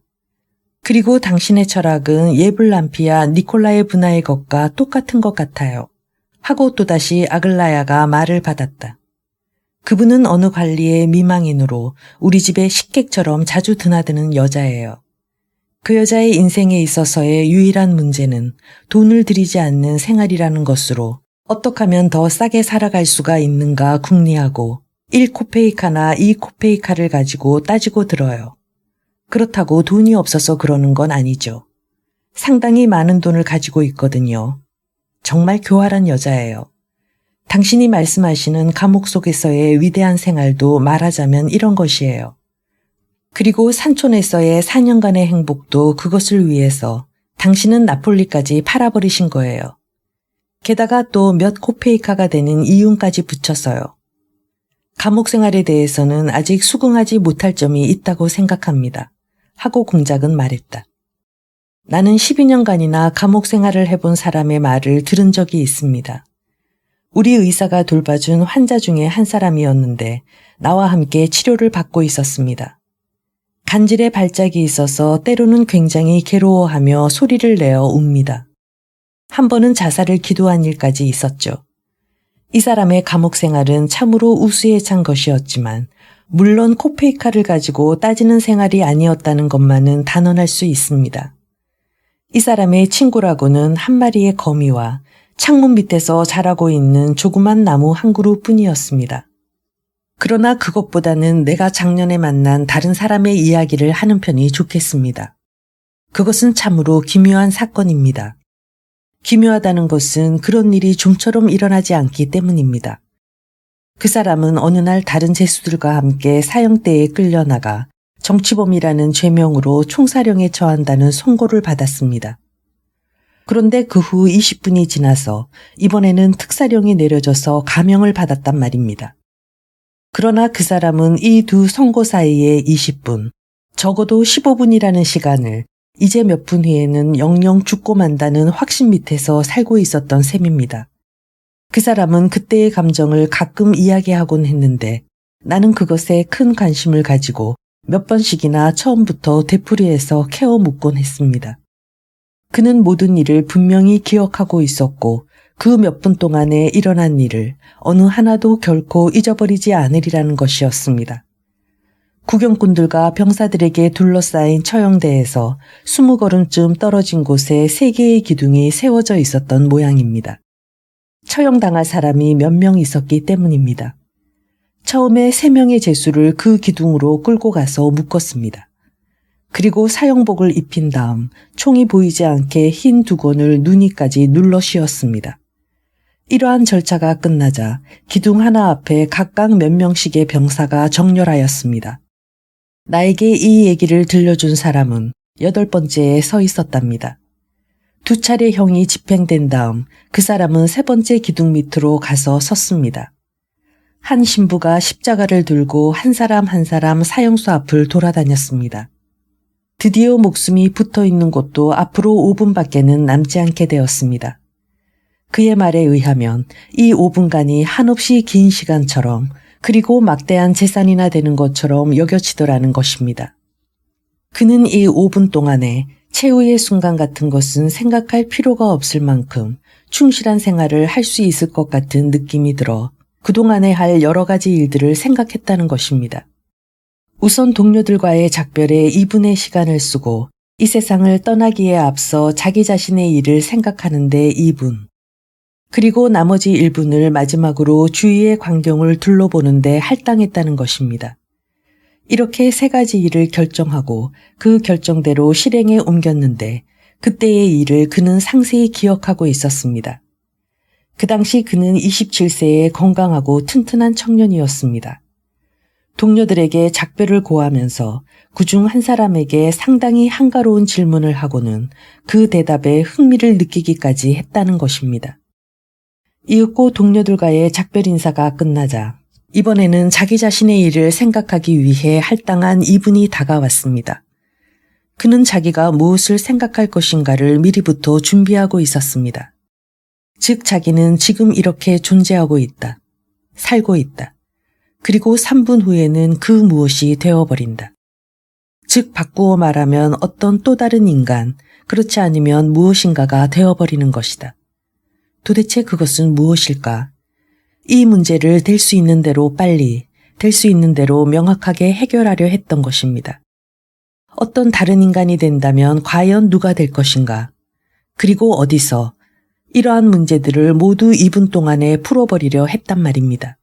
[SPEAKER 1] 그리고 당신의 철학은 예블람피아 니콜라의 분하의 것과 똑같은 것 같아요. 하고 또다시 아글라야가 말을 받았다. 그분은 어느 관리의 미망인으로 우리 집에 식객처럼 자주 드나드는 여자예요. 그 여자의 인생에 있어서의 유일한 문제는 돈을 들이지 않는 생활이라는 것으로 어떻게 하면 더 싸게 살아갈 수가 있는가 궁리하고 1코페이카나 2코페이카를 가지고 따지고 들어요. 그렇다고 돈이 없어서 그러는 건 아니죠. 상당히 많은 돈을 가지고 있거든요. 정말 교활한 여자예요. 당신이 말씀하시는 감옥 속에서의 위대한 생활도 말하자면 이런 것이에요. 그리고 산촌에서의 4년간의 행복도 그것을 위해서 당신은 나폴리까지 팔아버리신 거예요. 게다가 또 몇 코페이카가 되는 이윤까지 붙였어요. 감옥 생활에 대해서는 아직 수긍하지 못할 점이 있다고 생각합니다. 하고 공작은 말했다. 나는 12년간이나 감옥 생활을 해본 사람의 말을 들은 적이 있습니다. 우리 의사가 돌봐준 환자 중에 한 사람이었는데 나와 함께 치료를 받고 있었습니다. 간질에 발작이 있어서 때로는 굉장히 괴로워하며 소리를 내어 웁니다. 한 번은 자살을 기도한 일까지 있었죠. 이 사람의 감옥 생활은 참으로 우수에 찬 것이었지만 물론 코페이카를 가지고 따지는 생활이 아니었다는 것만은 단언할 수 있습니다. 이 사람의 친구라고는 한 마리의 거미와 창문 밑에서 자라고 있는 조그만 나무 한 그루뿐이었습니다. 그러나 그것보다는 내가 작년에 만난 다른 사람의 이야기를 하는 편이 좋겠습니다. 그것은 참으로 기묘한 사건입니다. 기묘하다는 것은 그런 일이 좀처럼 일어나지 않기 때문입니다. 그 사람은 어느 날 다른 죄수들과 함께 사형대에 끌려나가 정치범이라는 죄명으로 총사령에 처한다는 선고를 받았습니다. 그런데 그 후 20분이 지나서 이번에는 특사령이 내려져서 감형을 받았단 말입니다. 그러나 그 사람은 이 두 선고 사이에 20분, 적어도 15분이라는 시간을 이제 몇 분 후에는 영영 죽고 만다는 확신 밑에서 살고 있었던 셈입니다. 그 사람은 그때의 감정을 가끔 이야기하곤 했는데 나는 그것에 큰 관심을 가지고 몇 번씩이나 처음부터 되풀이해서 캐어 묻곤 했습니다. 그는 모든 일을 분명히 기억하고 있었고 그 몇 분 동안에 일어난 일을 어느 하나도 결코 잊어버리지 않으리라는 것이었습니다. 구경꾼들과 병사들에게 둘러싸인 처형대에서 20걸음쯤 떨어진 곳에 3개의 기둥이 세워져 있었던 모양입니다. 처형당할 사람이 몇 명 있었기 때문입니다. 처음에 3명의 죄수를 그 기둥으로 끌고 가서 묶었습니다. 그리고 사형복을 입힌 다음 총이 보이지 않게 흰 두건을 눈이까지 눌러 씌웠습니다. 이러한 절차가 끝나자 기둥 하나 앞에 각각 몇 명씩의 병사가 정렬하였습니다. 나에게 이 얘기를 들려준 사람은 8번째에 서 있었답니다. 2차례 형이 집행된 다음 그 사람은 3번째 기둥 밑으로 가서 섰습니다. 한 신부가 십자가를 들고 한 사람 한 사람 사형수 앞을 돌아다녔습니다. 드디어 목숨이 붙어 있는 곳도 앞으로 5분밖에는 남지 않게 되었습니다. 그의 말에 의하면 이 5분간이 한없이 긴 시간처럼 그리고 막대한 재산이나 되는 것처럼 여겨지더라는 것입니다. 그는 이 5분 동안에 최후의 순간 같은 것은 생각할 필요가 없을 만큼 충실한 생활을 할 수 있을 것 같은 느낌이 들어 그동안에 할 여러 가지 일들을 생각했다는 것입니다. 우선 동료들과의 작별에 2분의 시간을 쓰고 이 세상을 떠나기에 앞서 자기 자신의 일을 생각하는데 2분. 그리고 나머지 1분을 마지막으로 주위의 광경을 둘러보는데 할당했다는 것입니다. 이렇게 3가지 일을 결정하고 그 결정대로 실행에 옮겼는데 그때의 일을 그는 상세히 기억하고 있었습니다. 그 당시 그는 27세의 건강하고 튼튼한 청년이었습니다. 동료들에게 작별을 고하면서 그중 한 사람에게 상당히 한가로운 질문을 하고는 그 대답에 흥미를 느끼기까지 했다는 것입니다. 이윽고 동료들과의 작별 인사가 끝나자 이번에는 자기 자신의 일을 생각하기 위해 할당한 2분이 다가왔습니다. 그는 자기가 무엇을 생각할 것인가를 미리부터 준비하고 있었습니다. 즉 자기는 지금 이렇게 존재하고 있다. 살고 있다. 그리고 3분 후에는 그 무엇이 되어버린다. 즉 바꾸어 말하면 어떤 또 다른 인간, 그렇지 않으면 무엇인가가 되어버리는 것이다. 도대체 그것은 무엇일까? 이 문제를 될 수 있는 대로 빨리, 될 수 있는 대로 명확하게 해결하려 했던 것입니다. 어떤 다른 인간이 된다면 과연 누가 될 것인가? 그리고 어디서? 이러한 문제들을 모두 2분 동안에 풀어버리려 했단 말입니다.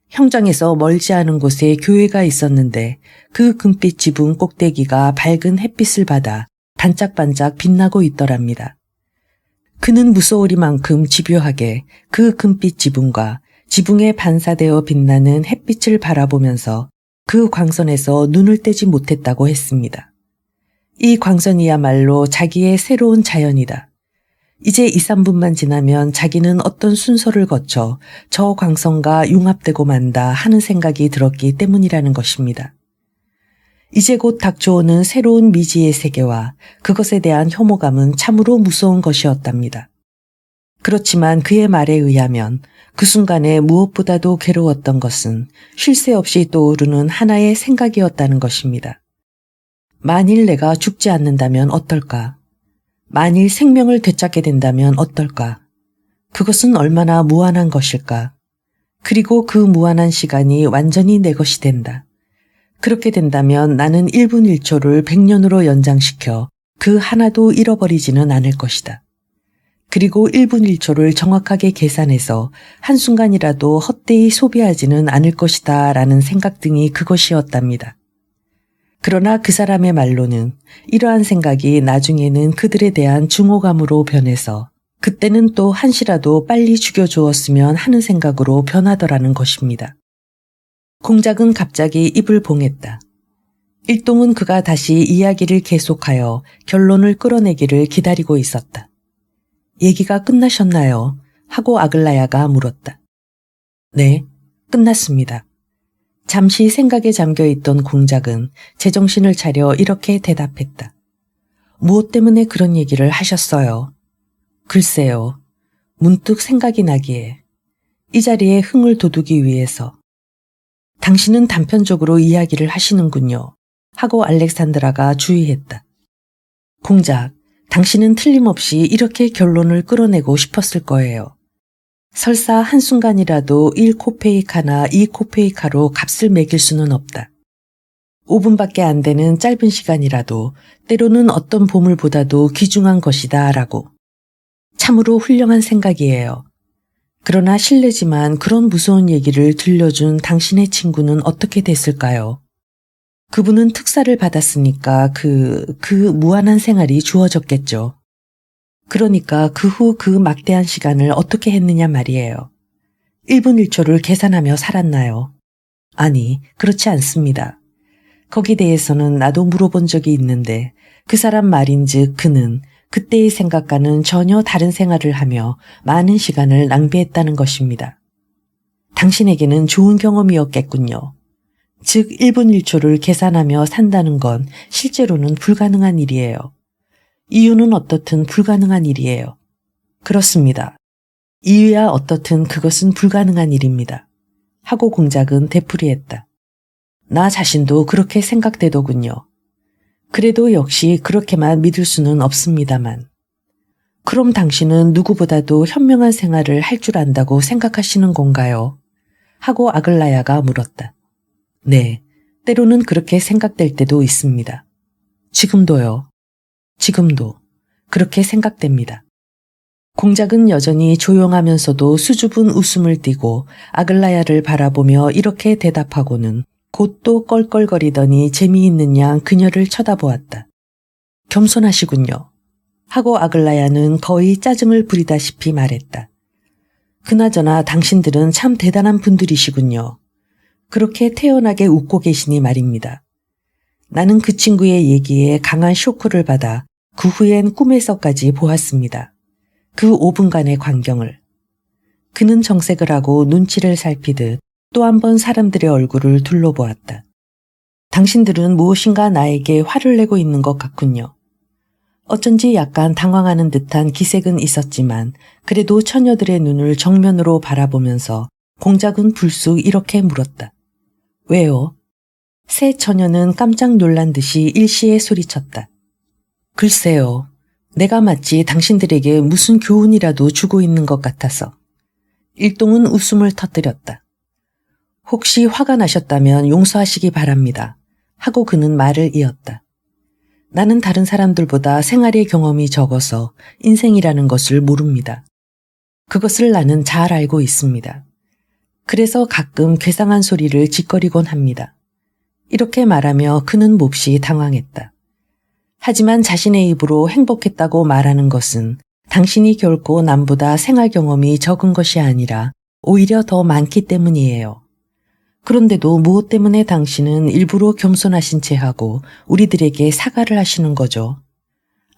[SPEAKER 1] 형장에서 멀지 않은 곳에 교회가 있었는데 그 금빛 지붕 꼭대기가 밝은 햇빛을 받아 반짝반짝 빛나고 있더랍니다. 그는 무서우리만큼 집요하게 그 금빛 지붕과 지붕에 반사되어 빛나는 햇빛을 바라보면서 그 광선에서 눈을 떼지 못했다고 했습니다. 이 광선이야말로 자기의 새로운 자연이다. 이제 2, 3분만 지나면 자기는 어떤 순서를 거쳐 저 광선과 융합되고 만다 하는 생각이 들었기 때문이라는 것입니다. 이제 곧 닥쳐오는 새로운 미지의 세계와 그것에 대한 혐오감은 참으로 무서운 것이었답니다. 그렇지만 그의 말에 의하면 그 순간에 무엇보다도 괴로웠던 것은 쉴 새 없이 떠오르는 하나의 생각이었다는 것입니다. 만일 내가 죽지 않는다면 어떨까? 만일 생명을 되찾게 된다면 어떨까? 그것은 얼마나 무한한 것일까? 그리고 그 무한한 시간이 완전히 내 것이 된다. 그렇게 된다면 나는 1분 1초를 100년으로 연장시켜 그 하나도 잃어버리지는 않을 것이다. 그리고 1분 1초를 정확하게 계산해서 한순간이라도 헛되이 소비하지는 않을 것이다 라는 생각 등이 그것이었답니다. 그러나 그 사람의 말로는 이러한 생각이 나중에는 그들에 대한 증오감으로 변해서 그때는 또 한시라도 빨리 죽여주었으면 하는 생각으로 변하더라는 것입니다. 공작은 갑자기 입을 봉했다. 일동은 그가 다시 이야기를 계속하여 결론을 끌어내기를 기다리고 있었다. 얘기가 끝나셨나요? 하고 아글라야가 물었다. 네, 끝났습니다. 잠시 생각에 잠겨있던 공작은 제정신을 차려 이렇게 대답했다. 무엇 때문에 그런 얘기를 하셨어요? 글쎄요. 문득 생각이 나기에 이 자리에 흥을 돋우기 위해서. 당신은 단편적으로 이야기를 하시는군요. 하고 알렉산드라가 주의했다. 공작, 당신은 틀림없이 이렇게 결론을 끌어내고 싶었을 거예요. 설사 한순간이라도 1코페이카나 2코페이카로 값을 매길 수는 없다. 5분밖에 안 되는 짧은 시간이라도 때로는 어떤 보물보다도 귀중한 것이다 라고. 참으로 훌륭한 생각이에요. 그러나 실례지만 그런 무서운 얘기를 들려준 당신의 친구는 어떻게 됐을까요? 그분은 특사를 받았으니까 그 무한한 생활이 주어졌겠죠. 그러니까 그 후 그 막대한 시간을 어떻게 했느냐 말이에요. 1분 1초를 계산하며 살았나요? 아니, 그렇지 않습니다. 거기 대해서는 나도 물어본 적이 있는데 그 사람 말인즉 그는 그때의 생각과는 전혀 다른 생활을 하며 많은 시간을 낭비했다는 것입니다. 당신에게는 좋은 경험이었겠군요. 즉 1분 1초를 계산하며 산다는 건 실제로는 불가능한 일이에요. 이유는 어떻든 불가능한 일이에요. 그렇습니다. 이유야 어떻든 그것은 불가능한 일입니다. 하고 공작은 되풀이했다. 나 자신도 그렇게 생각되더군요. 그래도 역시 그렇게만 믿을 수는 없습니다만. 그럼 당신은 누구보다도 현명한 생활을 할 줄 안다고 생각하시는 건가요? 하고 아글라야가 물었다. 네, 때로는 그렇게 생각될 때도 있습니다. 지금도요. 지금도 그렇게 생각됩니다. 공작은 여전히 조용하면서도 수줍은 웃음을 띠고 아글라야를 바라보며 이렇게 대답하고는 곧 또 껄껄거리더니 재미있는 양 그녀를 쳐다보았다. 겸손하시군요. 하고 아글라야는 거의 짜증을 부리다시피 말했다. 그나저나 당신들은 참 대단한 분들이시군요. 그렇게 태연하게 웃고 계시니 말입니다. 나는 그 친구의 얘기에 강한 쇼크를 받아 그 후엔 꿈에서까지 보았습니다. 그 5분간의 광경을. 그는 정색을 하고 눈치를 살피듯 또 한 번 사람들의 얼굴을 둘러보았다. 당신들은 무엇인가 나에게 화를 내고 있는 것 같군요. 어쩐지 약간 당황하는 듯한 기색은 있었지만 그래도 처녀들의 눈을 정면으로 바라보면서 공작은 불쑥 이렇게 물었다. 왜요? 새 처녀는 깜짝 놀란 듯이 일시에 소리쳤다. 글쎄요. 내가 마치 당신들에게 무슨 교훈이라도 주고 있는 것 같아서. 일동은 웃음을 터뜨렸다. 혹시 화가 나셨다면 용서하시기 바랍니다. 하고 그는 말을 이었다. 나는 다른 사람들보다 생활의 경험이 적어서 인생이라는 것을 모릅니다. 그것을 나는 잘 알고 있습니다. 그래서 가끔 괴상한 소리를 짓거리곤 합니다. 이렇게 말하며 그는 몹시 당황했다. 하지만 자신의 입으로 행복했다고 말하는 것은 당신이 결코 남보다 생활 경험이 적은 것이 아니라 오히려 더 많기 때문이에요. 그런데도 무엇 때문에 당신은 일부러 겸손하신 채 하고 우리들에게 사과를 하시는 거죠?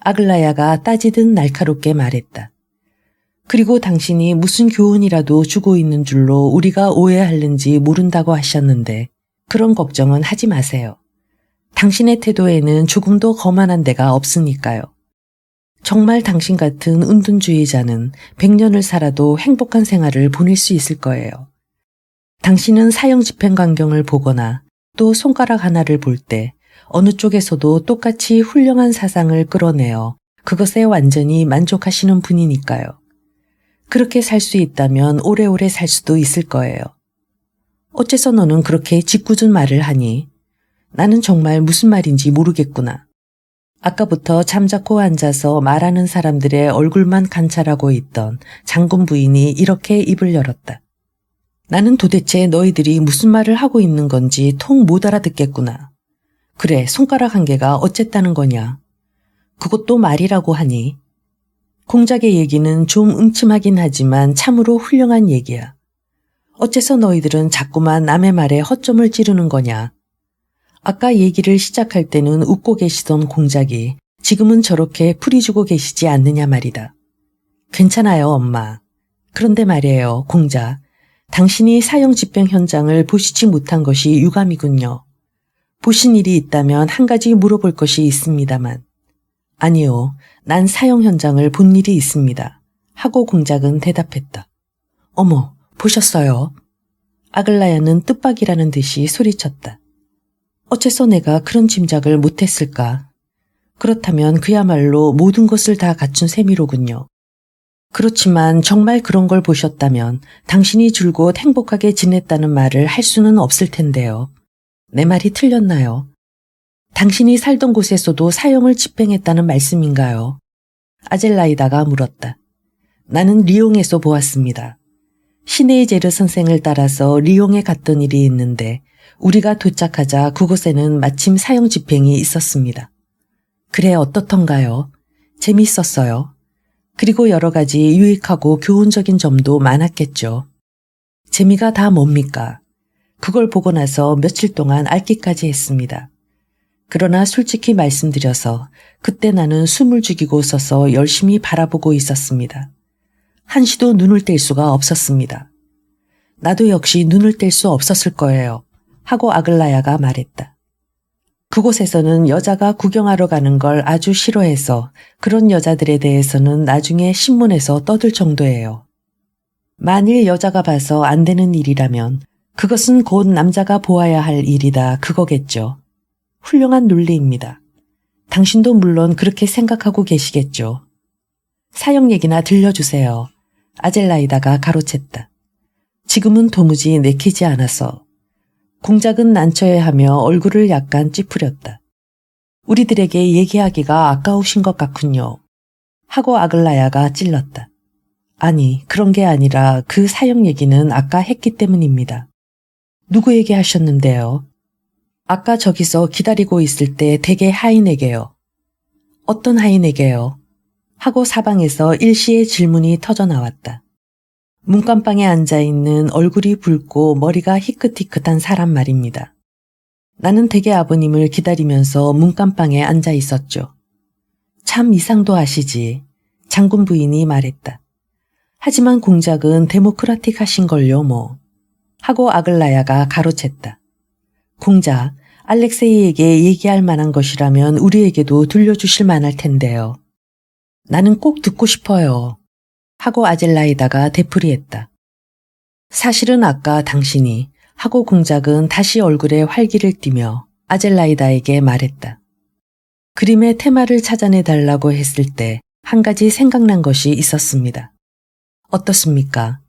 [SPEAKER 1] 아글라야가 따지듯 날카롭게 말했다. 그리고 당신이 무슨 교훈이라도 주고 있는 줄로 우리가 오해하는지 모른다고 하셨는데 그런 걱정은 하지 마세요. 당신의 태도에는 조금도 거만한 데가 없으니까요. 정말 당신 같은 은둔주의자는 100년을 살아도 행복한 생활을 보낼 수 있을 거예요. 당신은 사형 집행 광경을 보거나 또 손가락 하나를 볼 때 어느 쪽에서도 똑같이 훌륭한 사상을 끌어내어 그것에 완전히 만족하시는 분이니까요. 그렇게 살 수 있다면 오래오래 살 수도 있을 거예요. 어째서 너는 그렇게 짓궂은 말을 하니? 나는 정말 무슨 말인지 모르겠구나. 아까부터 잠자코 앉아서 말하는 사람들의 얼굴만 관찰하고 있던 장군 부인이 이렇게 입을 열었다. 나는 도대체 너희들이 무슨 말을 하고 있는 건지 통 못 알아듣겠구나. 그래, 손가락 한 개가 어쨌다는 거냐? 그것도 말이라고 하니? 공작의 얘기는 좀 음침하긴 하지만 참으로 훌륭한 얘기야. 어째서 너희들은 자꾸만 남의 말에 허점을 찌르는 거냐? 아까 얘기를 시작할 때는 웃고 계시던 공작이 지금은 저렇게 풀이주고 계시지 않느냐 말이다. 괜찮아요, 엄마. 그런데 말이에요, 공작. 당신이 사형 집행 현장을 보시지 못한 것이 유감이군요. 보신 일이 있다면 한 가지 물어볼 것이 있습니다만. 아니요, 난 사형 현장을 본 일이 있습니다. 하고 공작은 대답했다. 어머, 보셨어요? 아글라야는 뜻밖이라는 듯이 소리쳤다. 어째서 내가 그런 짐작을 못했을까? 그렇다면 그야말로 모든 것을 다 갖춘 셈이로군요. 그렇지만 정말 그런 걸 보셨다면 당신이 줄곧 행복하게 지냈다는 말을 할 수는 없을 텐데요. 내 말이 틀렸나요? 당신이 살던 곳에서도 사형을 집행했다는 말씀인가요? 아젤라이다가 물었다. 나는 리옹에서 보았습니다. 시네이제르 선생을 따라서 리옹에 갔던 일이 있는데 우리가 도착하자 그곳에는 마침 사형 집행이 있었습니다. 그래, 어떻던가요? 재밌었어요. 그리고 여러 가지 유익하고 교훈적인 점도 많았겠죠. 재미가 다 뭡니까? 그걸 보고 나서 며칠 동안 앓기까지 했습니다. 그러나 솔직히 말씀드려서 그때 나는 숨을 죽이고 서서 열심히 바라보고 있었습니다. 한시도 눈을 뗄 수가 없었습니다. 나도 역시 눈을 뗄 수 없었을 거예요. 하고 아글라야가 말했다. 그곳에서는 여자가 구경하러 가는 걸 아주 싫어해서 그런 여자들에 대해서는 나중에 신문에서 떠들 정도예요. 만일 여자가 봐서 안 되는 일이라면 그것은 곧 남자가 보아야 할 일이다 그거겠죠. 훌륭한 논리입니다. 당신도 물론 그렇게 생각하고 계시겠죠. 사형 얘기나 들려주세요. 아젤라이다가 가로챘다. 지금은 도무지 내키지 않아서. 공작은 난처해하며 얼굴을 약간 찌푸렸다. 우리들에게 얘기하기가 아까우신 것 같군요. 하고 아글라야가 찔렀다. 아니, 그런 게 아니라 그 사형 얘기는 아까 했기 때문입니다. 누구에게 하셨는데요? 아까 저기서 기다리고 있을 때 댁의 하인에게요. 어떤 하인에게요? 하고 사방에서 일시의 질문이 터져 나왔다. 문간방에 앉아있는 얼굴이 붉고 머리가 희끗희끗한 사람 말입니다. 나는 댁의 아버님을 기다리면서 문간방에 앉아 있었죠. 참 이상도 하시지. 장군 부인이 말했다. 하지만 공작은 데모크라틱하신걸요 뭐. 하고 아글라야가 가로챘다. 공작, 알렉세이에게 얘기할 만한 것이라면 우리에게도 들려주실 만할 텐데요. 나는 꼭 듣고 싶어요. 하고 아젤라이다가 되풀이했다. 사실은 아까 당신이 하고 공작은 다시 얼굴에 활기를 띠며 아젤라이다에게 말했다. 그림의 테마를 찾아내 달라고 했을 때 한 가지 생각난 것이 있었습니다. 어떻습니까?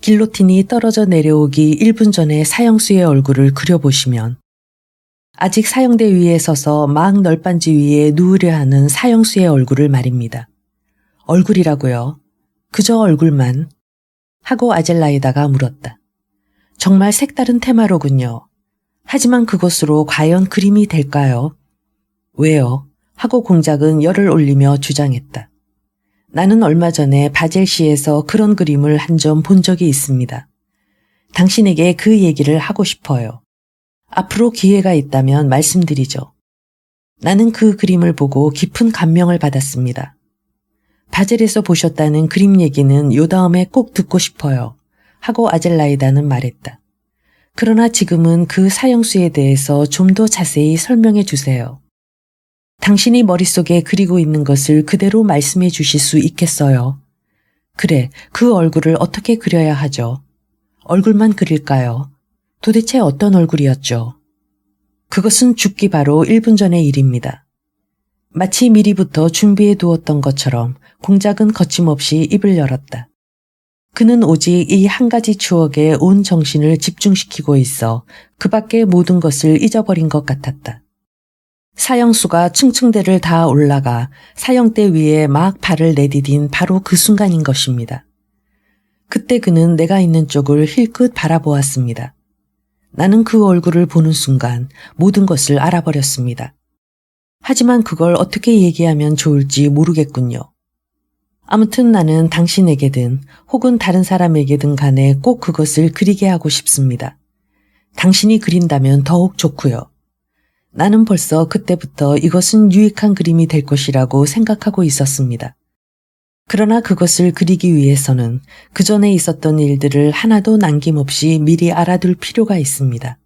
[SPEAKER 1] 길로틴이 떨어져 내려오기 1분 전에 사형수의 얼굴을 그려보시면 아직 사형대 위에 서서 막 널빤지 위에 누우려 하는 사형수의 얼굴을 말입니다. 얼굴이라고요? 그저 얼굴만? 하고 아젤라이다가 물었다. 정말 색다른 테마로군요. 하지만 그것으로 과연 그림이 될까요? 왜요? 하고 공작은 열을 올리며 주장했다. 나는 얼마 전에 바젤시에서 그런 그림을 한 점 본 적이 있습니다. 당신에게 그 얘기를 하고 싶어요. 앞으로 기회가 있다면 말씀드리죠. 나는 그 그림을 보고 깊은 감명을 받았습니다. 바젤에서 보셨다는 그림 얘기는 요 다음에 꼭 듣고 싶어요. 하고 아젤라이다는 말했다. 그러나 지금은 그 사형수에 대해서 좀 더 자세히 설명해 주세요. 당신이 머릿속에 그리고 있는 것을 그대로 말씀해 주실 수 있겠어요? 그래, 그 얼굴을 어떻게 그려야 하죠? 얼굴만 그릴까요? 도대체 어떤 얼굴이었죠? 그것은 죽기 바로 1분 전의 일입니다. 마치 미리부터 준비해 두었던 것처럼 공작은 거침없이 입을 열었다. 그는 오직 이 한 가지 추억에 온 정신을 집중시키고 있어 그 밖의 모든 것을 잊어버린 것 같았다. 사형수가 층층대를 다 올라가 사형대 위에 막 발을 내디딘 바로 그 순간인 것입니다. 그때 그는 내가 있는 쪽을 힐끗 바라보았습니다. 나는 그 얼굴을 보는 순간 모든 것을 알아버렸습니다. 하지만 그걸 어떻게 얘기하면 좋을지 모르겠군요. 아무튼 나는 당신에게든 혹은 다른 사람에게든 간에 꼭 그것을 그리게 하고 싶습니다. 당신이 그린다면 더욱 좋고요. 나는 벌써 그때부터 이것은 유익한 그림이 될 것이라고 생각하고 있었습니다. 그러나 그것을 그리기 위해서는 그 전에 있었던 일들을 하나도 남김없이 미리 알아둘 필요가 있습니다.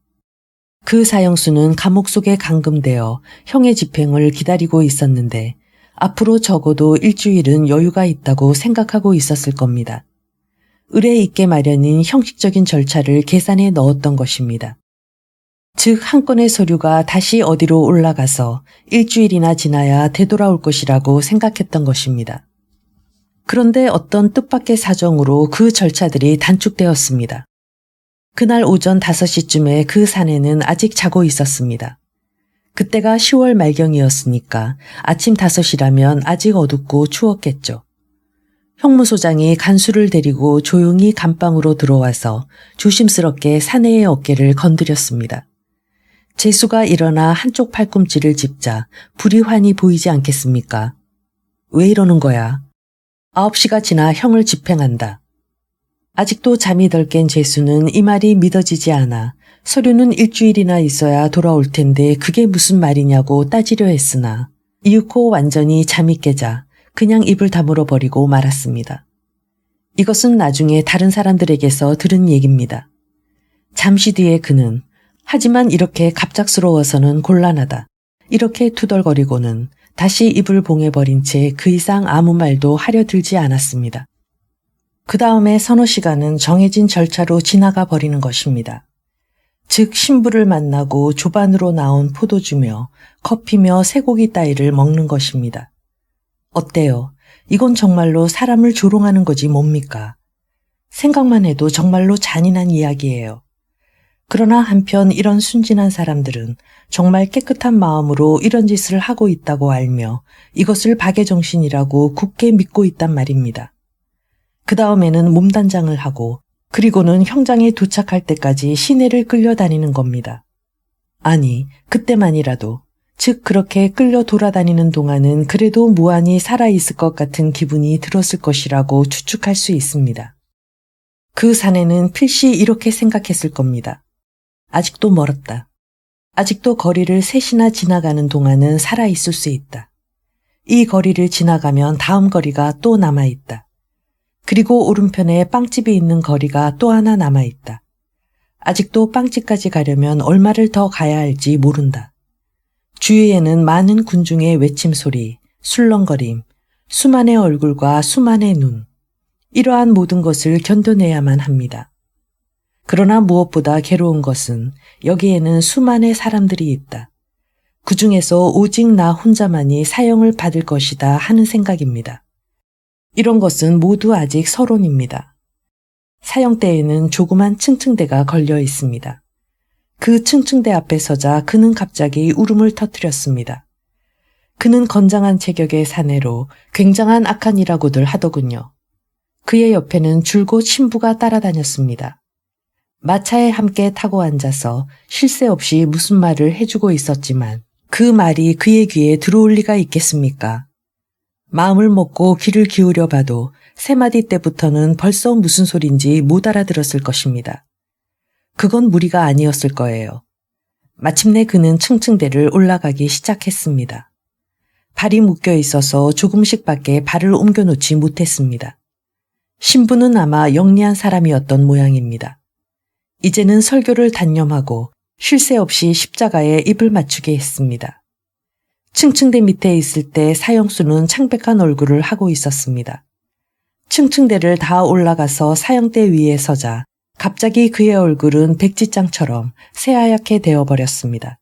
[SPEAKER 1] 그 사형수는 감옥 속에 감금되어 형의 집행을 기다리고 있었는데 앞으로 적어도 일주일은 여유가 있다고 생각하고 있었을 겁니다. 의뢰 있게 마련인 형식적인 절차를 계산해 넣었던 것입니다. 즉 한 건의 서류가 다시 어디로 올라가서 일주일이나 지나야 되돌아올 것이라고 생각했던 것입니다. 그런데 어떤 뜻밖의 사정으로 그 절차들이 단축되었습니다. 그날 오전 5시쯤에 그 사내는 아직 자고 있었습니다. 그때가 10월 말경이었으니까 아침 5시라면 아직 어둡고 추웠겠죠. 형무소장이 간수를 데리고 조용히 감방으로 들어와서 조심스럽게 사내의 어깨를 건드렸습니다. 재수가 일어나 한쪽 팔꿈치를 짚자 불이 환히 보이지 않겠습니까? 왜 이러는 거야? 9시가 지나 형을 집행한다. 아직도 잠이 덜 깬 재수는 이 말이 믿어지지 않아 서류는 일주일이나 있어야 돌아올 텐데 그게 무슨 말이냐고 따지려 했으나 이윽고 완전히 잠이 깨자 그냥 입을 다물어 버리고 말았습니다. 이것은 나중에 다른 사람들에게서 들은 얘기입니다. 잠시 뒤에 그는 하지만 이렇게 갑작스러워서는 곤란하다. 이렇게 투덜거리고는 다시 입을 봉해버린 채 그 이상 아무 말도 하려 들지 않았습니다. 그 다음에 서너 시간은 정해진 절차로 지나가 버리는 것입니다. 즉 신부를 만나고 조반으로 나온 포도주며 커피며 쇠고기 따위를 먹는 것입니다. 어때요? 이건 정말로 사람을 조롱하는 거지 뭡니까? 생각만 해도 정말로 잔인한 이야기예요. 그러나 한편 이런 순진한 사람들은 정말 깨끗한 마음으로 이런 짓을 하고 있다고 알며 이것을 박애정신이라고 굳게 믿고 있단 말입니다. 그 다음에는 몸단장을 하고 그리고는 형장에 도착할 때까지 시내를 끌려다니는 겁니다. 아니, 그때만이라도, 즉 그렇게 끌려 돌아다니는 동안은 그래도 무한히 살아있을 것 같은 기분이 들었을 것이라고 추측할 수 있습니다. 그 사내는 필시 이렇게 생각했을 겁니다. 아직도 멀었다. 아직도 거리를 셋이나 지나가는 동안은 살아있을 수 있다. 이 거리를 지나가면 다음 거리가 또 남아있다. 그리고 오른편에 빵집이 있는 거리가 또 하나 남아있다. 아직도 빵집까지 가려면 얼마를 더 가야 할지 모른다. 주위에는 많은 군중의 외침소리, 술렁거림, 수만의 얼굴과 수만의 눈, 이러한 모든 것을 견뎌내야만 합니다. 그러나 무엇보다 괴로운 것은 여기에는 수만의 사람들이 있다. 그 중에서 오직 나 혼자만이 사형을 받을 것이다 하는 생각입니다. 이런 것은 모두 아직 서론입니다. 사형대에는 조그만 층층대가 걸려 있습니다. 그 층층대 앞에 서자 그는 갑자기 울음을 터뜨렸습니다. 그는 건장한 체격의 사내로 굉장한 악한이라고들 하더군요. 그의 옆에는 줄곧 신부가 따라다녔습니다. 마차에 함께 타고 앉아서 쉴 새 없이 무슨 말을 해주고 있었지만 그 말이 그의 귀에 들어올 리가 있겠습니까? 마음을 먹고 귀를 기울여 봐도 세 마디 때부터는 벌써 무슨 소린지 못 알아들었을 것입니다. 그건 무리가 아니었을 거예요. 마침내 그는 층층대를 올라가기 시작했습니다. 발이 묶여 있어서 조금씩밖에 발을 옮겨놓지 못했습니다. 신부는 아마 영리한 사람이었던 모양입니다. 이제는 설교를 단념하고 쉴 새 없이 십자가에 입을 맞추게 했습니다. 층층대 밑에 있을 때 사형수는 창백한 얼굴을 하고 있었습니다. 층층대를 다 올라가서 사형대 위에 서자 갑자기 그의 얼굴은 백지장처럼 새하얗게 되어버렸습니다.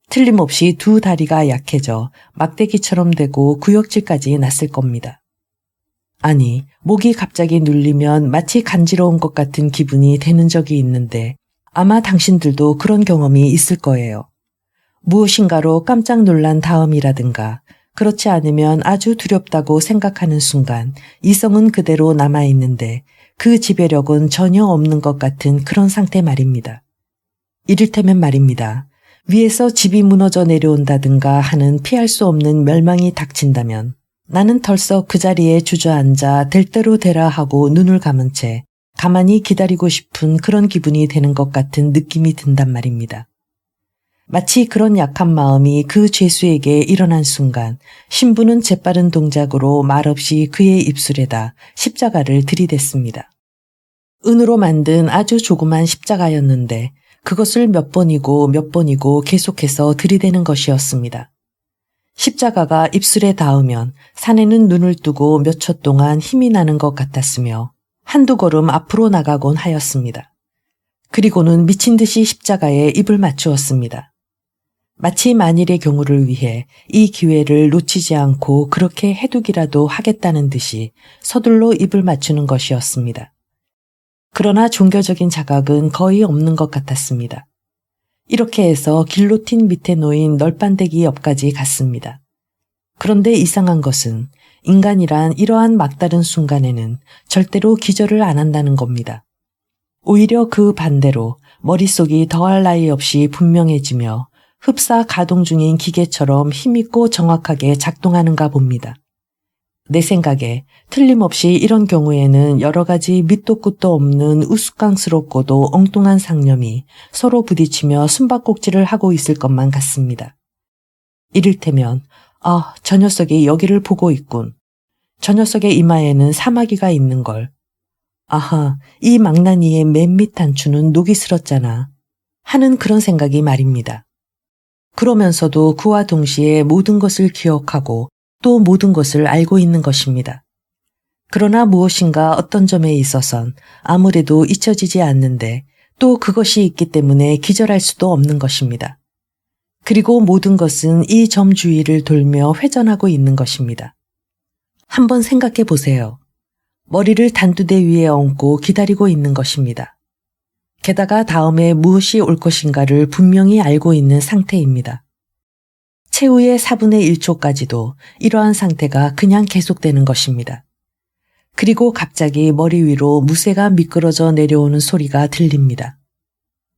[SPEAKER 1] 틀림없이 두 다리가 약해져 막대기처럼 되고 구역질까지 났을 겁니다. 아니, 목이 갑자기 눌리면 마치 간지러운 것 같은 기분이 되는 적이 있는데 아마 당신들도 그런 경험이 있을 거예요. 무엇인가로 깜짝 놀란 다음이라든가 그렇지 않으면 아주 두렵다고 생각하는 순간 이성은 그대로 남아있는데 그 지배력은 전혀 없는 것 같은 그런 상태 말입니다. 이를테면 말입니다. 위에서 집이 무너져 내려온다든가 하는 피할 수 없는 멸망이 닥친다면 나는 덜썩 그 자리에 주저앉아 될 대로 되라 하고 눈을 감은 채 가만히 기다리고 싶은 그런 기분이 되는 것 같은 느낌이 든단 말입니다. 마치 그런 약한 마음이 그 죄수에게 일어난 순간 신부는 재빠른 동작으로 말없이 그의 입술에다 십자가를 들이댔습니다. 은으로 만든 아주 조그만 십자가였는데 그것을 몇 번이고 계속해서 들이대는 것이었습니다. 십자가가 입술에 닿으면 사내는 눈을 뜨고 몇 초 동안 힘이 나는 것 같았으며 한두 걸음 앞으로 나가곤 하였습니다. 그리고는 미친 듯이 십자가에 입을 맞추었습니다. 마치 만일의 경우를 위해 이 기회를 놓치지 않고 그렇게 해두기라도 하겠다는 듯이 서둘러 입을 맞추는 것이었습니다. 그러나 종교적인 자각은 거의 없는 것 같았습니다. 이렇게 해서 길로틴 밑에 놓인 널빤데기 옆까지 갔습니다. 그런데 이상한 것은 인간이란 이러한 막다른 순간에는 절대로 기절을 안 한다는 겁니다. 오히려 그 반대로 머릿속이 더할 나위 없이 분명해지며 흡사 가동 중인 기계처럼 힘있고 정확하게 작동하는가 봅니다. 내 생각에 틀림없이 이런 경우에는 여러 가지 밑도 끝도 없는 우스꽝스럽고도 엉뚱한 상념이 서로 부딪히며 숨바꼭질을 하고 있을 것만 같습니다. 이를테면 저 녀석이 여기를 보고 있군. 저 녀석의 이마에는 사마귀가 있는 걸. 아하, 이 망나니의 맨 밑 단추는 녹이 슬었잖아. 하는 그런 생각이 말입니다. 그러면서도 그와 동시에 모든 것을 기억하고 또 모든 것을 알고 있는 것입니다. 그러나 무엇인가 어떤 점에 있어선 아무래도 잊혀지지 않는데 또 그것이 있기 때문에 기절할 수도 없는 것입니다. 그리고 모든 것은 이 점 주위를 돌며 회전하고 있는 것입니다. 한번 생각해 보세요. 머리를 단두대 위에 얹고 기다리고 있는 것입니다. 게다가 다음에 무엇이 올 것인가를 분명히 알고 있는 상태입니다. 최후의 4분의 1초까지도 이러한 상태가 그냥 계속되는 것입니다. 그리고 갑자기 머리 위로 무쇠가 미끄러져 내려오는 소리가 들립니다.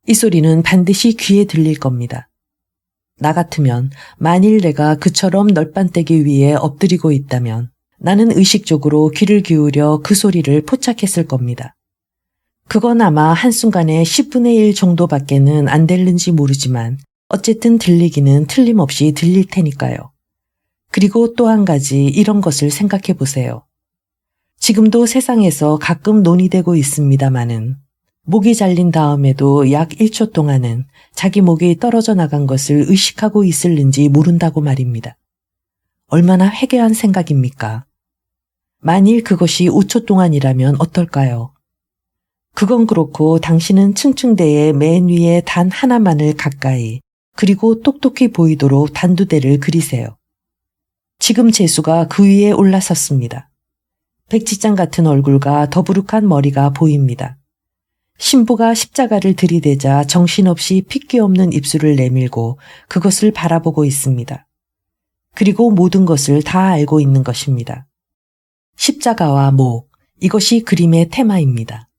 [SPEAKER 1] 이 소리는 반드시 귀에 들릴 겁니다. 나 같으면 만일 내가 그처럼 널빤대기 위에 엎드리고 있다면 나는 의식적으로 귀를 기울여 그 소리를 포착했을 겁니다. 그건 아마 한순간에 10분의 1 정도밖에는 안 될는지 모르지만 어쨌든 들리기는 틀림없이 들릴 테니까요. 그리고 또 한 가지 이런 것을 생각해 보세요. 지금도 세상에서 가끔 논의되고 있습니다마는 목이 잘린 다음에도 약 1초 동안은 자기 목이 떨어져 나간 것을 의식하고 있을는지 모른다고 말입니다. 얼마나 회개한 생각입니까? 만일 그것이 5초 동안이라면 어떨까요? 그건 그렇고 당신은 층층대의 맨 위에 단 하나만을 가까이 그리고 똑똑히 보이도록 단두대를 그리세요. 지금 제수가 그 위에 올라섰습니다. 백지장 같은 얼굴과 더부룩한 머리가 보입니다. 신부가 십자가를 들이대자 정신없이 핏기 없는 입술을 내밀고 그것을 바라보고 있습니다. 그리고 모든 것을 다 알고 있는 것입니다. 십자가와 목, 이것이 그림의 테마입니다.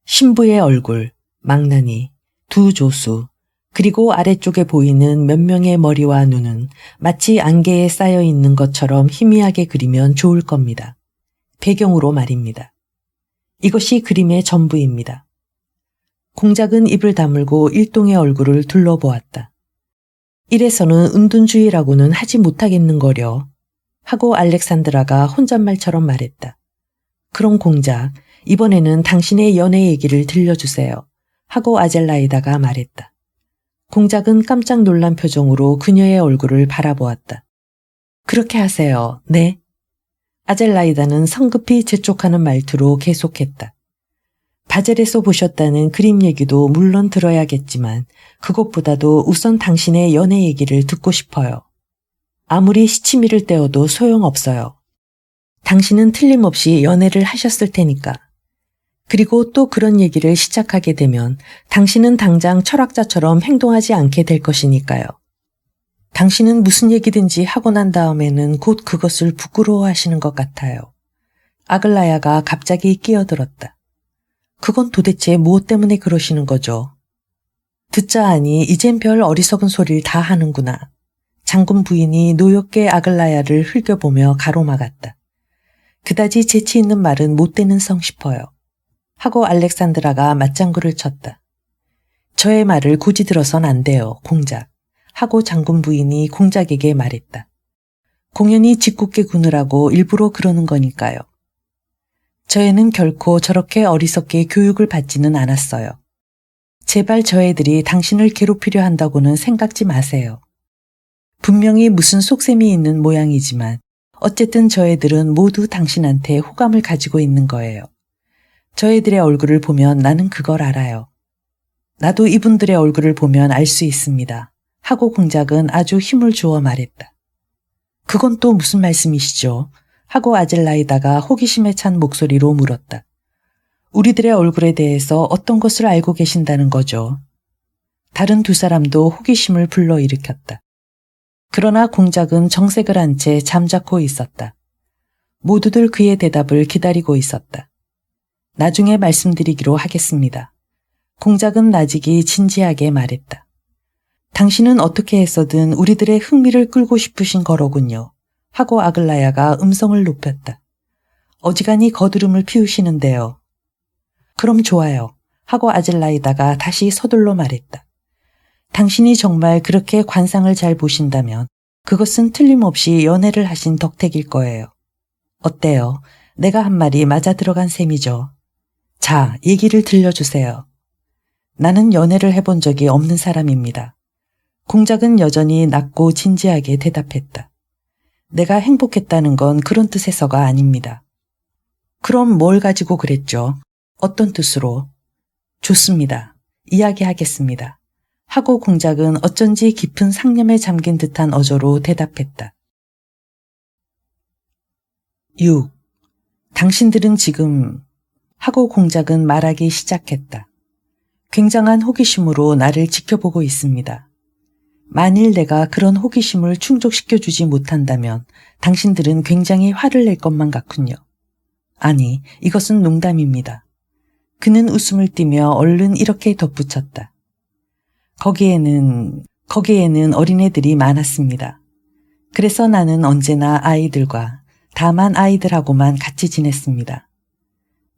[SPEAKER 1] 신부의 얼굴, 망나니, 두 조수, 그리고 아래쪽에 보이는 몇 명의 머리와 눈은 마치 안개에 쌓여 있는 것처럼 희미하게 그리면 좋을 겁니다. 배경으로 말입니다. 이것이 그림의 전부입니다. 공작은 입을 다물고 일동의 얼굴을 둘러보았다. 이래서는 은둔주의라고는 하지 못하겠는거려 하고 알렉산드라가 혼잣말처럼 말했다. 그럼 공작, 이번에는 당신의 연애 얘기를 들려주세요. 하고 아젤라이다가 말했다. 공작은 깜짝 놀란 표정으로 그녀의 얼굴을 바라보았다. 그렇게 하세요. 네. 아젤라이다는 성급히 재촉하는 말투로 계속했다. 바젤에서 보셨다는 그림 얘기도 물론 들어야겠지만 그것보다도 우선 당신의 연애 얘기를 듣고 싶어요. 아무리 시치미를 떼어도 소용없어요. 당신은 틀림없이 연애를 하셨을 테니까. 그리고 또 그런 얘기를 시작하게 되면 당신은 당장 철학자처럼 행동하지 않게 될 것이니까요. 당신은 무슨 얘기든지 하고 난 다음에는 곧 그것을 부끄러워하시는 것 같아요. 아글라야가 갑자기 끼어들었다. 그건 도대체 무엇 때문에 그러시는 거죠? 듣자 하니 이젠 별 어리석은 소리를 다 하는구나. 장군 부인이 노엽게 아글라야를 흘겨보며 가로막았다. 그다지 재치 있는 말은 못 되는 성 싶어요. 하고 알렉산드라가 맞장구를 쳤다. 저의 말을 굳이 들어선 안 돼요, 공작. 하고 장군 부인이 공작에게 말했다. 공연히 짓궂게 구느라고 일부러 그러는 거니까요. 저 애는 결코 저렇게 어리석게 교육을 받지는 않았어요. 제발 저 애들이 당신을 괴롭히려 한다고는 생각지 마세요. 분명히 무슨 속셈이 있는 모양이지만 어쨌든 저 애들은 모두 당신한테 호감을 가지고 있는 거예요. 저 애들의 얼굴을 보면 나는 그걸 알아요. 나도 이분들의 얼굴을 보면 알 수 있습니다. 하고 공작은 아주 힘을 주어 말했다. 그건 또 무슨 말씀이시죠? 하고 아젤라이다가 호기심에 찬 목소리로 물었다. 우리들의 얼굴에 대해서 어떤 것을 알고 계신다는 거죠? 다른 두 사람도 호기심을 불러일으켰다. 그러나 공작은 정색을 한 채 잠자코 있었다. 모두들 그의 대답을 기다리고 있었다. 나중에 말씀드리기로 하겠습니다. 공작은 나직이 진지하게 말했다. 당신은 어떻게 해서든 우리들의 흥미를 끌고 싶으신 거로군요. 하고 아글라야가 음성을 높였다. 어지간히 거드름을 피우시는데요. 그럼 좋아요. 하고 아젤라이다가 다시 서둘러 말했다. 당신이 정말 그렇게 관상을 잘 보신다면 그것은 틀림없이 연애를 하신 덕택일 거예요. 어때요? 내가 한 말이 맞아 들어간 셈이죠. 자, 얘기를 들려주세요. 나는 연애를 해본 적이 없는 사람입니다. 공작은 여전히 낮고 진지하게 대답했다. 내가 행복했다는 건 그런 뜻에서가 아닙니다. 그럼 뭘 가지고 그랬죠? 어떤 뜻으로? 좋습니다. 이야기하겠습니다. 하고 공작은 어쩐지 깊은 상념에 잠긴 듯한 어조로 대답했다. 6. 당신들은 지금 하고 공작은 말하기 시작했다. 굉장한 호기심으로 나를 지켜보고 있습니다. 만일 내가 그런 호기심을 충족시켜주지 못한다면 당신들은 굉장히 화를 낼 것만 같군요. 아니, 이것은 농담입니다. 그는 웃음을 띠며 얼른 이렇게 덧붙였다. 거기에는 어린애들이 많았습니다. 그래서 나는 언제나 아이들과, 다만 아이들하고만 같이 지냈습니다.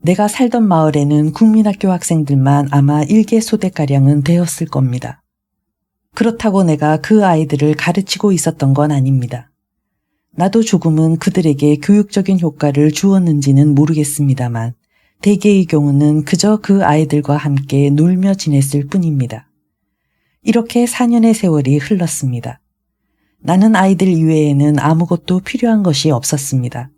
[SPEAKER 1] 내가 살던 마을에는 국민학교 학생들만 아마 1개소대가량은 되었을 겁니다. 그렇다고 내가 그 아이들을 가르치고 있었던 건 아닙니다. 나도 조금은 그들에게 교육적인 효과를 주었는지는 모르겠습니다만 대개의 경우는 그저 그 아이들과 함께 놀며 지냈을 뿐입니다. 이렇게 4년의 세월이 흘렀습니다. 나는 아이들 이외에는 아무것도 필요한 것이 없었습니다.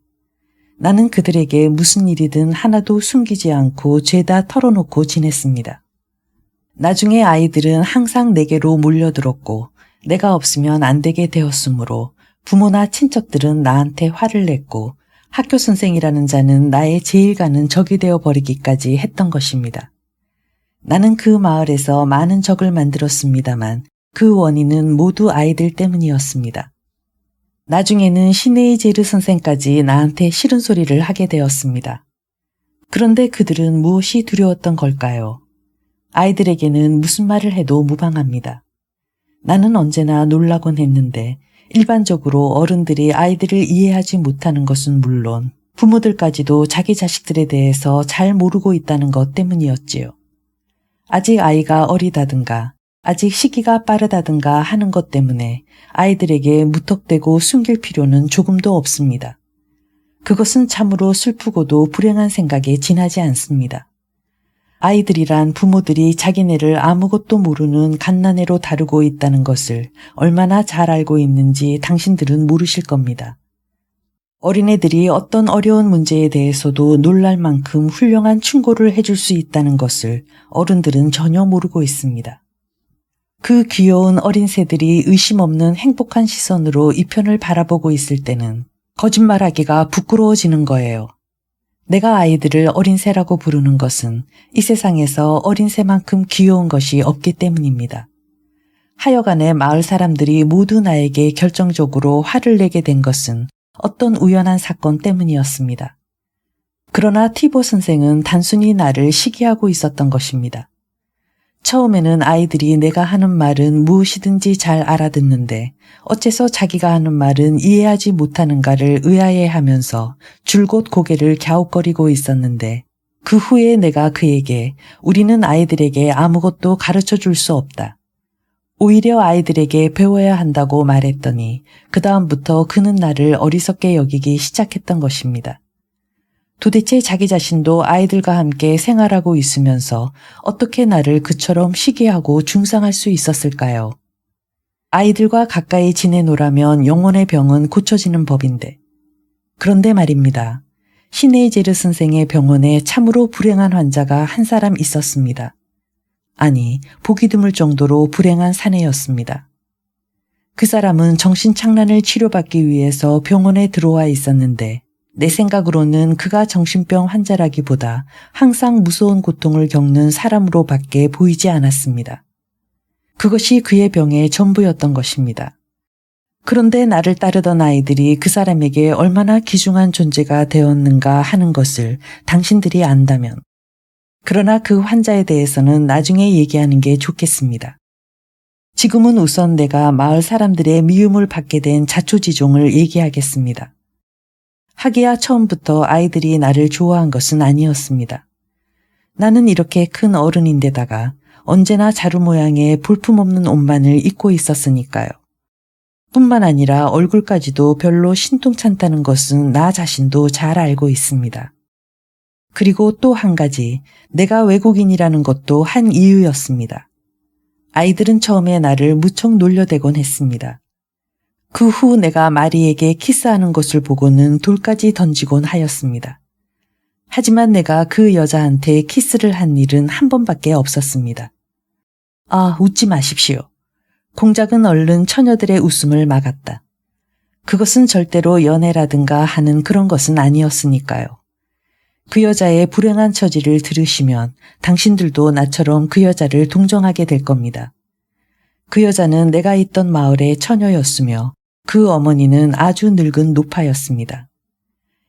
[SPEAKER 1] 나는 그들에게 무슨 일이든 하나도 숨기지 않고 죄다 털어놓고 지냈습니다. 나중에 아이들은 항상 내게로 몰려들었고 내가 없으면 안 되게 되었으므로 부모나 친척들은 나한테 화를 냈고 학교 선생이라는 자는 나의 제일 가는 적이 되어버리기까지 했던 것입니다. 나는 그 마을에서 많은 적을 만들었습니다만 그 원인은 모두 아이들 때문이었습니다. 나중에는 시네이제르 선생까지 나한테 싫은 소리를 하게 되었습니다. 그런데 그들은 무엇이 두려웠던 걸까요? 아이들에게는 무슨 말을 해도 무방합니다. 나는 언제나 놀라곤 했는데 일반적으로 어른들이 아이들을 이해하지 못하는 것은 물론 부모들까지도 자기 자식들에 대해서 잘 모르고 있다는 것 때문이었지요. 아직 아이가 어리다든가 아직 시기가 빠르다든가 하는 것 때문에 아이들에게 무턱대고 숨길 필요는 조금도 없습니다. 그것은 참으로 슬프고도 불행한 생각에 지나지 않습니다. 아이들이란 부모들이 자기네를 아무것도 모르는 갓난애로 다루고 있다는 것을 얼마나 잘 알고 있는지 당신들은 모르실 겁니다. 어린애들이 어떤 어려운 문제에 대해서도 놀랄 만큼 훌륭한 충고를 해줄 수 있다는 것을 어른들은 전혀 모르고 있습니다. 그 귀여운 어린 새들이 의심 없는 행복한 시선으로 이 편을 바라보고 있을 때는 거짓말하기가 부끄러워지는 거예요. 내가 아이들을 어린 새라고 부르는 것은 이 세상에서 어린 새만큼 귀여운 것이 없기 때문입니다. 하여간에 마을 사람들이 모두 나에게 결정적으로 화를 내게 된 것은 어떤 우연한 사건 때문이었습니다. 그러나 티보 선생은 단순히 나를 시기하고 있었던 것입니다. 처음에는 아이들이 내가 하는 말은 무엇이든지 잘 알아듣는데 어째서 자기가 하는 말은 이해하지 못하는가를 의아해하면서 줄곧 고개를 갸웃거리고 있었는데 그 후에 내가 그에게 우리는 아이들에게 아무것도 가르쳐 줄 수 없다. 오히려 아이들에게 배워야 한다고 말했더니 그 다음부터 그는 나를 어리석게 여기기 시작했던 것입니다. 도대체 자기 자신도 아이들과 함께 생활하고 있으면서 어떻게 나를 그처럼 시기하고 중상할 수 있었을까요? 아이들과 가까이 지내노라면 영혼의 병은 고쳐지는 법인데. 그런데 말입니다. 시네이제르 선생의 병원에 참으로 불행한 환자가 한 사람 있었습니다. 아니, 보기 드물 정도로 불행한 사내였습니다. 그 사람은 정신착란을 치료받기 위해서 병원에 들어와 있었는데 내 생각으로는 그가 정신병 환자라기보다 항상 무서운 고통을 겪는 사람으로밖에 보이지 않았습니다. 그것이 그의 병의 전부였던 것입니다. 그런데 나를 따르던 아이들이 그 사람에게 얼마나 귀중한 존재가 되었는가 하는 것을 당신들이 안다면. 그러나 그 환자에 대해서는 나중에 얘기하는 게 좋겠습니다. 지금은 우선 내가 마을 사람들의 미움을 받게 된 자초지종을 얘기하겠습니다. 하기야 처음부터 아이들이 나를 좋아한 것은 아니었습니다. 나는 이렇게 큰 어른인데다가 언제나 자루 모양의 볼품없는 옷만을 입고 있었으니까요. 뿐만 아니라 얼굴까지도 별로 신통찮다는 것은 나 자신도 잘 알고 있습니다. 그리고 또 한 가지, 내가 외국인이라는 것도 한 이유였습니다. 아이들은 처음에 나를 무척 놀려대곤 했습니다. 그 후 내가 마리에게 키스하는 것을 보고는 돌까지 던지곤 하였습니다. 하지만 내가 그 여자한테 키스를 한 일은 한 번밖에 없었습니다. 아, 웃지 마십시오. 공작은 얼른 처녀들의 웃음을 막았다. 그것은 절대로 연애라든가 하는 그런 것은 아니었으니까요. 그 여자의 불행한 처지를 들으시면 당신들도 나처럼 그 여자를 동정하게 될 겁니다. 그 여자는 내가 있던 마을의 처녀였으며 그 어머니는 아주 늙은 노파였습니다.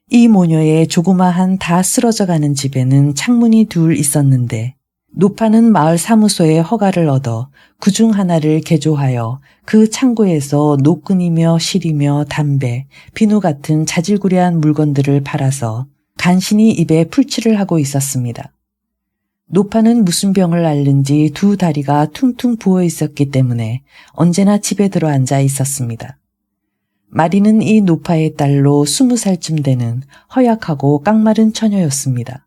[SPEAKER 1] 이 모녀의 조그마한 다 쓰러져가는 집에는 창문이 둘 있었는데 노파는 마을 사무소에 허가를 얻어 그중 하나를 개조하여 그 창고에서 노끈이며 실이며 담배, 비누 같은 자질구레한 물건들을 팔아서 간신히 입에 풀칠을 하고 있었습니다. 노파는 무슨 병을 앓는지 두 다리가 퉁퉁 부어 있었기 때문에 언제나 집에 들어앉아 있었습니다. 마리는 이 노파의 딸로 20살쯤 되는 허약하고 깡마른 처녀였습니다.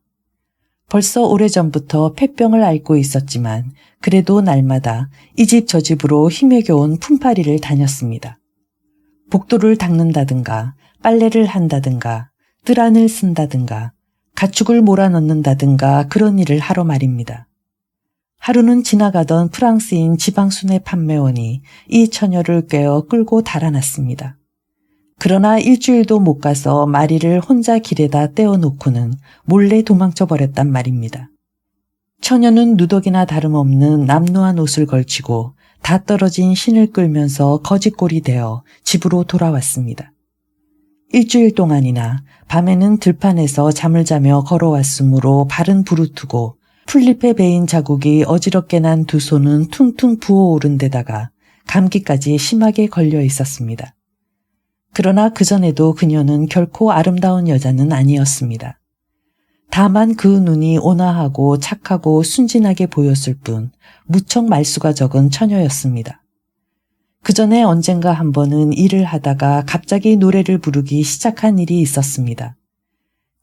[SPEAKER 1] 벌써 오래전부터 폐병을 앓고 있었지만 그래도 날마다 이 집 저 집으로 힘에 겨운 품팔이를 다녔습니다. 복도를 닦는다든가 빨래를 한다든가 뜰안을 쓴다든가 가축을 몰아넣는다든가 그런 일을 하러 말입니다. 하루는 지나가던 프랑스인 지방순회 판매원이 이 처녀를 꿰어 끌고 달아났습니다. 그러나 일주일도 못 가서 마리를 혼자 길에다 떼어놓고는 몰래 도망쳐 버렸단 말입니다. 처녀는 누더기나 다름없는 남루한 옷을 걸치고 다 떨어진 신을 끌면서 거짓골이 되어 집으로 돌아왔습니다. 일주일 동안이나 밤에는 들판에서 잠을 자며 걸어왔으므로 발은 부르트고 풀잎에 베인 자국이 어지럽게 난 두 손은 퉁퉁 부어오른 데다가 감기까지 심하게 걸려 있었습니다. 그러나 그전에도 그녀는 결코 아름다운 여자는 아니었습니다. 다만 그 눈이 온화하고 착하고 순진하게 보였을 뿐 무척 말수가 적은 처녀였습니다. 그전에 언젠가 한 번은 일을 하다가 갑자기 노래를 부르기 시작한 일이 있었습니다.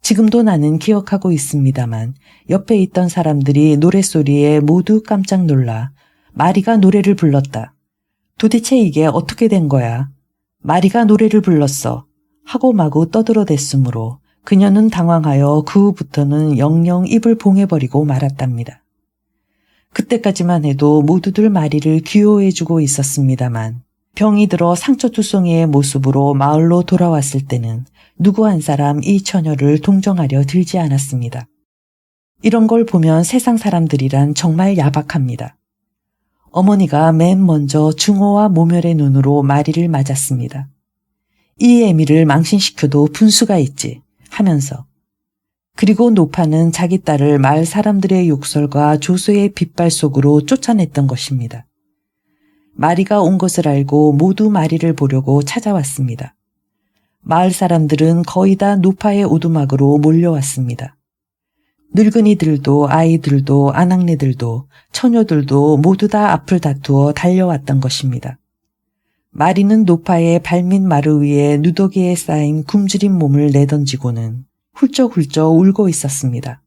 [SPEAKER 1] 지금도 나는 기억하고 있습니다만 옆에 있던 사람들이 노랫소리에 모두 깜짝 놀라 마리가 노래를 불렀다. 도대체 이게 어떻게 된 거야? 마리가 노래를 불렀어. 하고 마구 떠들어댔으므로 그녀는 당황하여 그 후부터는 영영 입을 봉해버리고 말았답니다. 그때까지만 해도 모두들 마리를 귀여워해주고 있었습니다만 병이 들어 상처투성이의 모습으로 마을로 돌아왔을 때는 누구 한 사람 이 처녀를 동정하려 들지 않았습니다. 이런 걸 보면 세상 사람들이란 정말 야박합니다. 어머니가 맨 먼저 중호와 모멸의 눈으로 마리를 맞았습니다. 이 애미를 망신시켜도 분수가 있지 하면서 그리고 노파는 자기 딸을 마을 사람들의 욕설과 조소의 빗발 속으로 쫓아냈던 것입니다. 마리가 온 것을 알고 모두 마리를 보려고 찾아왔습니다. 마을 사람들은 거의 다 노파의 오두막으로 몰려왔습니다. 늙은이들도 아이들도 아낙네들도 처녀들도 모두 다 앞을 다투어 달려왔던 것입니다. 마리는 노파의 발밑 마루 위에 누더기에 쌓인 굶주린 몸을 내던지고는 훌쩍훌쩍 울고 있었습니다.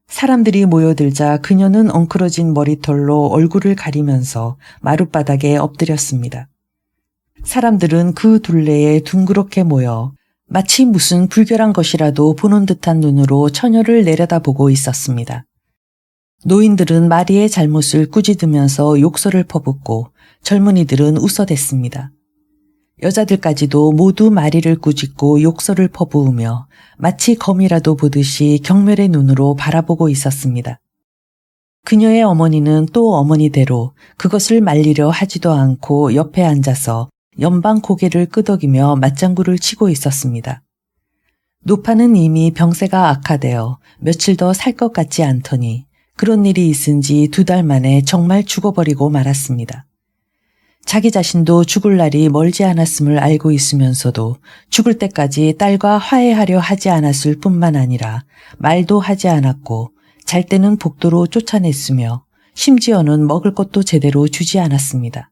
[SPEAKER 1] 사람들이 모여들자 그녀는 엉클어진 머리털로 얼굴을 가리면서 마룻바닥에 엎드렸습니다. 사람들은 그 둘레에 둥그렇게 모여 마치 무슨 불결한 것이라도 보는 듯한 눈으로 처녀를 내려다보고 있었습니다. 노인들은 마리의 잘못을 꾸짖으면서 욕설을 퍼붓고 젊은이들은 웃어댔습니다. 여자들까지도 모두 마리를 꾸짖고 욕설을 퍼부으며 마치 검이라도 보듯이 경멸의 눈으로 바라보고 있었습니다. 그녀의 어머니는 또 어머니대로 그것을 말리려 하지도 않고 옆에 앉아서 연방 고개를 끄덕이며 맞장구를 치고 있었습니다. 노파는 이미 병세가 악화되어 며칠 더 살 것 같지 않더니 그런 일이 있은 지 2달 만에 정말 죽어버리고 말았습니다. 자기 자신도 죽을 날이 멀지 않았음을 알고 있으면서도 죽을 때까지 딸과 화해하려 하지 않았을 뿐만 아니라 말도 하지 않았고 잘 때는 복도로 쫓아냈으며 심지어는 먹을 것도 제대로 주지 않았습니다.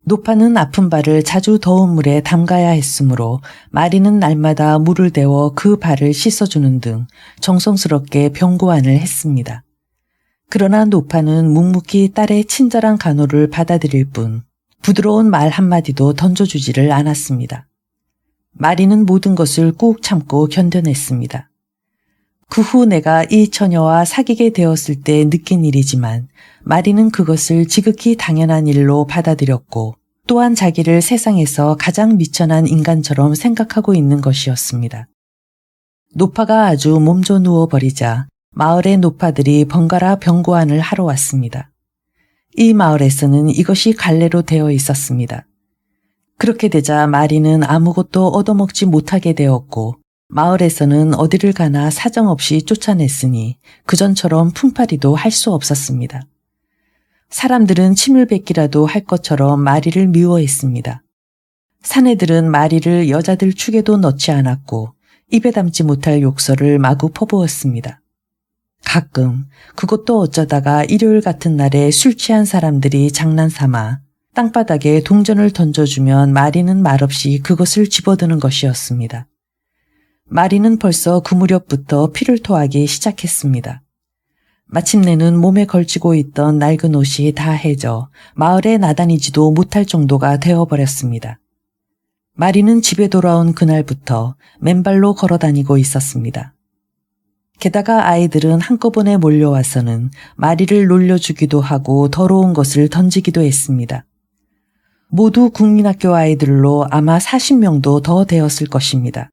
[SPEAKER 1] 노파는 아픈 발을 자주 더운 물에 담가야 했으므로 마리는 날마다 물을 데워 그 발을 씻어주는 등 정성스럽게 병고안을 했습니다. 그러나 노파는 묵묵히 딸의 친절한 간호를 받아들일 뿐 부드러운 말 한마디도 던져주지를 않았습니다. 마리는 모든 것을 꾹 참고 견뎌냈습니다. 그 후 내가 이 처녀와 사귀게 되었을 때 느낀 일이지만 마리는 그것을 지극히 당연한 일로 받아들였고 또한 자기를 세상에서 가장 미천한 인간처럼 생각하고 있는 것이었습니다. 노파가 아주 몸져 누워버리자 마을의 노파들이 번갈아 병고안을 하러 왔습니다. 이 마을에서는 이것이 관례로 되어 있었습니다. 그렇게 되자 마리는 아무것도 얻어먹지 못하게 되었고 마을에서는 어디를 가나 사정없이 쫓아냈으니 그전처럼 품팔이도 할 수 없었습니다. 사람들은 침을 뱉기라도 할 것처럼 마리를 미워했습니다. 사내들은 마리를 여자들 축에도 넣지 않았고 입에 담지 못할 욕설을 마구 퍼부었습니다. 가끔 그것도 어쩌다가 일요일 같은 날에 술 취한 사람들이 장난삼아 땅바닥에 동전을 던져주면 마리는 말없이 그것을 집어드는 것이었습니다. 마리는 벌써 그 무렵부터 피를 토하기 시작했습니다. 마침내는 몸에 걸치고 있던 낡은 옷이 다 해져 마을에 나다니지도 못할 정도가 되어버렸습니다. 마리는 집에 돌아온 그날부터 맨발로 걸어다니고 있었습니다. 게다가 아이들은 한꺼번에 몰려와서는 마리를 놀려주기도 하고 더러운 것을 던지기도 했습니다. 모두 국민학교 아이들로 아마 40명도 더 되었을 것입니다.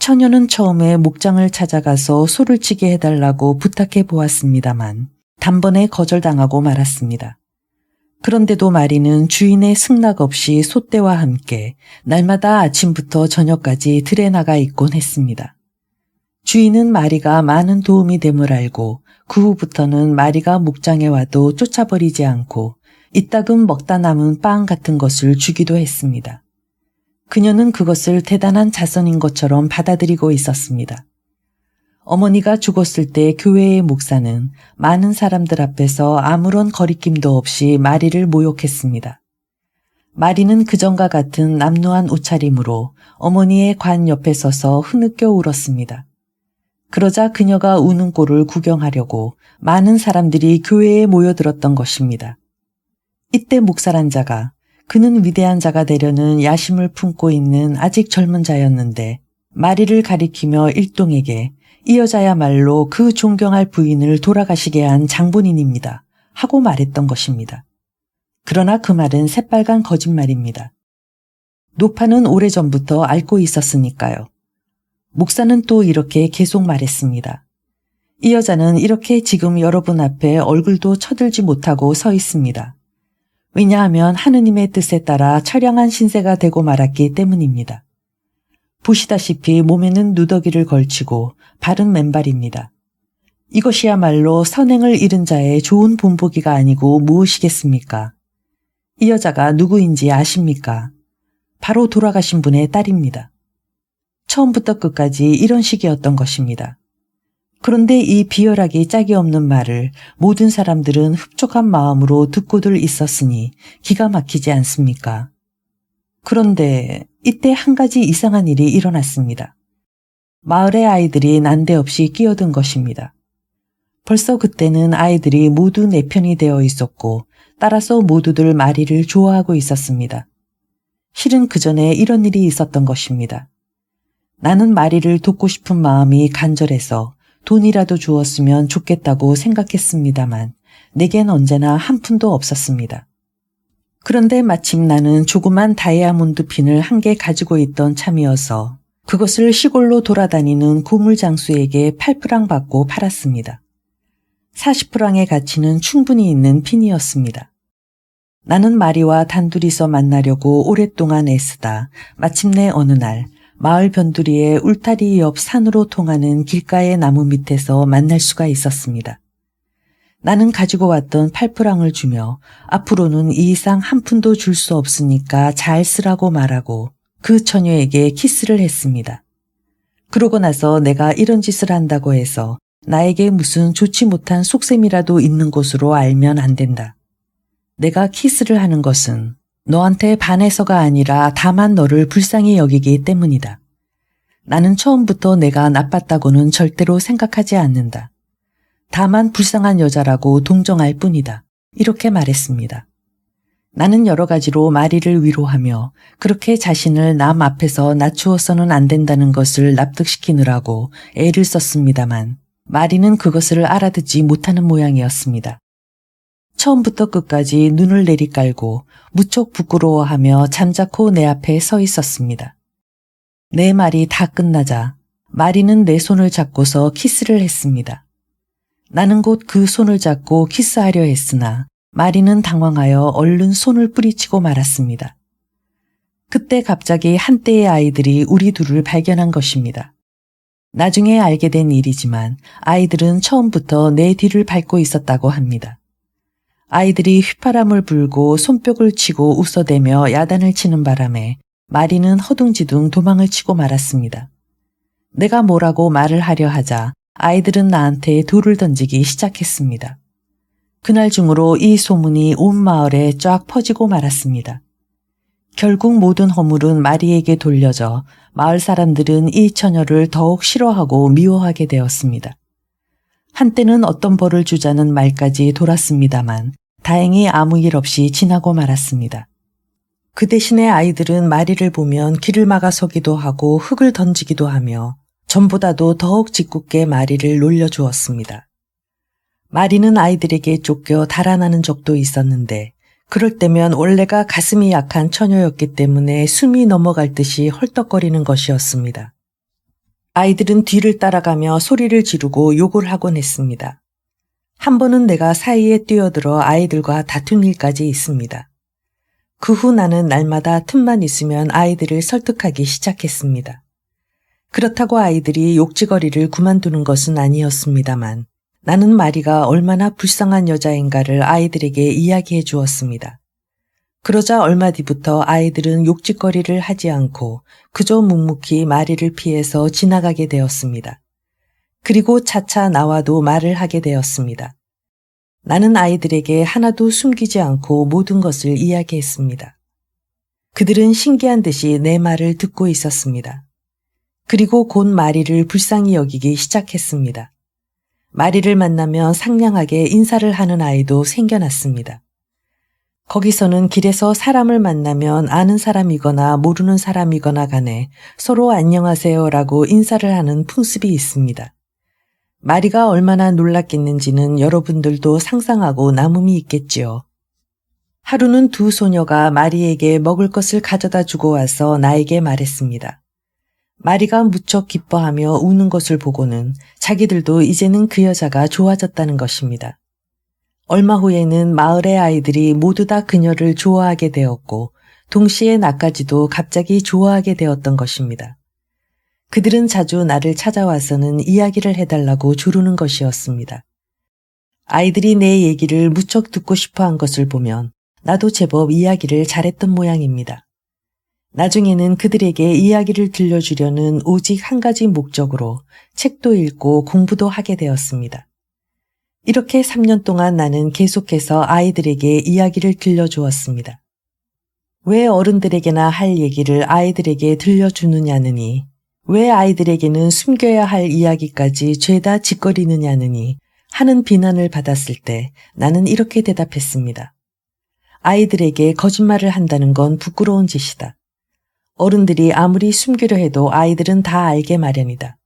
[SPEAKER 1] 처녀는 처음에 목장을 찾아가서 소를 치게 해달라고 부탁해 보았습니다만 단번에 거절당하고 말았습니다. 그런데도 마리는 주인의 승낙 없이 소떼와 함께 날마다 아침부터 저녁까지 들에 나가 있곤 했습니다. 주인은 마리가 많은 도움이 됨을 알고 그 후부터는 마리가 목장에 와도 쫓아버리지 않고 이따금 먹다 남은 빵 같은 것을 주기도 했습니다. 그녀는 그것을 대단한 자선인 것처럼 받아들이고 있었습니다. 어머니가 죽었을 때 교회의 목사는 많은 사람들 앞에서 아무런 거리낌도 없이 마리를 모욕했습니다. 마리는 그전과 같은 남루한 옷차림으로 어머니의 관 옆에 서서 흐느껴 울었습니다. 그러자 그녀가 우는 꼴을 구경하려고 많은 사람들이 교회에 모여들었던 것입니다. 이때 목사란 자가 그는 위대한 자가 되려는 야심을 품고 있는 아직 젊은 자였는데 마리를 가리키며 일동에게 이 여자야말로 그 존경할 부인을 돌아가시게 한 장본인입니다 하고 말했던 것입니다. 그러나 그 말은 새빨간 거짓말입니다. 노파는 오래전부터 앓고 있었으니까요. 목사는 또 이렇게 계속 말했습니다. 이 여자는 이렇게 지금 여러분 앞에 얼굴도 쳐들지 못하고 서 있습니다. 왜냐하면 하느님의 뜻에 따라 처량한 신세가 되고 말았기 때문입니다. 보시다시피 몸에는 누더기를 걸치고 발은 맨발입니다. 이것이야말로 선행을 잃은 자의 좋은 본보기가 아니고 무엇이겠습니까? 이 여자가 누구인지 아십니까? 바로 돌아가신 분의 딸입니다. 처음부터 끝까지 이런 식이었던 것입니다. 그런데 이 비열하기 짝이 없는 말을 모든 사람들은 흡족한 마음으로 듣고들 있었으니 기가 막히지 않습니까? 그런데 이때 한 가지 이상한 일이 일어났습니다. 마을의 아이들이 난데없이 끼어든 것입니다. 벌써 그때는 아이들이 모두 내 편이 되어 있었고 따라서 모두들 마리를 좋아하고 있었습니다. 실은 그 전에 이런 일이 있었던 것입니다. 나는 마리를 돕고 싶은 마음이 간절해서 돈이라도 주었으면 좋겠다고 생각했습니다만 내겐 언제나 한 푼도 없었습니다. 그런데 마침 나는 조그만 다이아몬드 핀을 한 개 가지고 있던 참이어서 그것을 시골로 돌아다니는 고물장수에게 8프랑 받고 팔았습니다. 40프랑의 가치는 충분히 있는 핀이었습니다. 나는 마리와 단둘이서 만나려고 오랫동안 애쓰다 마침내 어느 날 마을 변두리에 울타리 옆 산으로 통하는 길가의 나무 밑에서 만날 수가 있었습니다. 나는 가지고 왔던 8프랑을 주며 앞으로는 이 이상 한 푼도 줄 수 없으니까 잘 쓰라고 말하고 그 처녀에게 키스를 했습니다. 그러고 나서 내가 이런 짓을 한다고 해서 나에게 무슨 좋지 못한 속셈이라도 있는 것으로 알면 안 된다. 내가 키스를 하는 것은 너한테 반해서가 아니라 다만 너를 불쌍히 여기기 때문이다. 나는 처음부터 내가 나빴다고는 절대로 생각하지 않는다. 다만 불쌍한 여자라고 동정할 뿐이다. 이렇게 말했습니다. 나는 여러 가지로 마리를 위로하며 그렇게 자신을 남 앞에서 낮추어서는 안 된다는 것을 납득시키느라고 애를 썼습니다만 마리는 그것을 알아듣지 못하는 모양이었습니다. 처음부터 끝까지 눈을 내리깔고 무척 부끄러워하며 잠자코 내 앞에 서 있었습니다. 내 말이 다 끝나자 마리는 내 손을 잡고서 키스를 했습니다. 나는 곧 그 손을 잡고 키스하려 했으나 마리는 당황하여 얼른 손을 뿌리치고 말았습니다. 그때 갑자기 한때의 아이들이 우리 둘을 발견한 것입니다. 나중에 알게 된 일이지만 아이들은 처음부터 내 뒤를 밟고 있었다고 합니다. 아이들이 휘파람을 불고 손뼉을 치고 웃어대며 야단을 치는 바람에 마리는 허둥지둥 도망을 치고 말았습니다. 내가 뭐라고 말을 하려 하자 아이들은 나한테 돌을 던지기 시작했습니다. 그날 중으로 이 소문이 온 마을에 쫙 퍼지고 말았습니다. 결국 모든 허물은 마리에게 돌려져 마을 사람들은 이 처녀를 더욱 싫어하고 미워하게 되었습니다. 한때는 어떤 벌을 주자는 말까지 돌았습니다만 다행히 아무 일 없이 지나고 말았습니다. 그 대신에 아이들은 마리를 보면 길을 막아서기도 하고 흙을 던지기도 하며 전보다도 더욱 짓궂게 마리를 놀려주었습니다. 마리는 아이들에게 쫓겨 달아나는 적도 있었는데 그럴 때면 원래가 가슴이 약한 처녀였기 때문에 숨이 넘어갈 듯이 헐떡거리는 것이었습니다. 아이들은 뒤를 따라가며 소리를 지르고 욕을 하곤 했습니다. 한 번은 내가 사이에 뛰어들어 아이들과 다툰 일까지 있습니다. 그 후 나는 날마다 틈만 있으면 아이들을 설득하기 시작했습니다. 그렇다고 아이들이 욕지거리를 그만두는 것은 아니었습니다만 나는 마리가 얼마나 불쌍한 여자인가를 아이들에게 이야기해 주었습니다. 그러자 얼마 뒤부터 아이들은 욕짓거리를 하지 않고 그저 묵묵히 마리를 피해서 지나가게 되었습니다. 그리고 차차 나와도 말을 하게 되었습니다. 나는 아이들에게 하나도 숨기지 않고 모든 것을 이야기했습니다. 그들은 신기한 듯이 내 말을 듣고 있었습니다. 그리고 곧 마리를 불쌍히 여기기 시작했습니다. 마리를 만나면 상냥하게 인사를 하는 아이도 생겨났습니다. 거기서는 길에서 사람을 만나면 아는 사람이거나 모르는 사람이거나 간에 서로 안녕하세요라고 인사를 하는 풍습이 있습니다. 마리가 얼마나 놀랐겠는지는 여러분들도 상상하고 남음이 있겠지요. 하루는 두 소녀가 마리에게 먹을 것을 가져다 주고 와서 나에게 말했습니다. 마리가 무척 기뻐하며 우는 것을 보고는 자기들도 이제는 그 여자가 좋아졌다는 것입니다. 얼마 후에는 마을의 아이들이 모두 다 그녀를 좋아하게 되었고 동시에 나까지도 갑자기 좋아하게 되었던 것입니다. 그들은 자주 나를 찾아와서는 이야기를 해달라고 조르는 것이었습니다. 아이들이 내 얘기를 무척 듣고 싶어한 것을 보면 나도 제법 이야기를 잘했던 모양입니다. 나중에는 그들에게 이야기를 들려주려는 오직 한 가지 목적으로 책도 읽고 공부도 하게 되었습니다. 이렇게 3년 동안 나는 계속해서 아이들에게 이야기를 들려주었습니다. 왜 어른들에게나 할 얘기를 아이들에게 들려주느냐느니, 왜 아이들에게는 숨겨야 할 이야기까지 죄다 짓거리느냐느니 하는 비난을 받았을 때 나는 이렇게 대답했습니다. 아이들에게 거짓말을 한다는 건 부끄러운 짓이다. 어른들이 아무리 숨기려 해도 아이들은 다 알게 마련이다.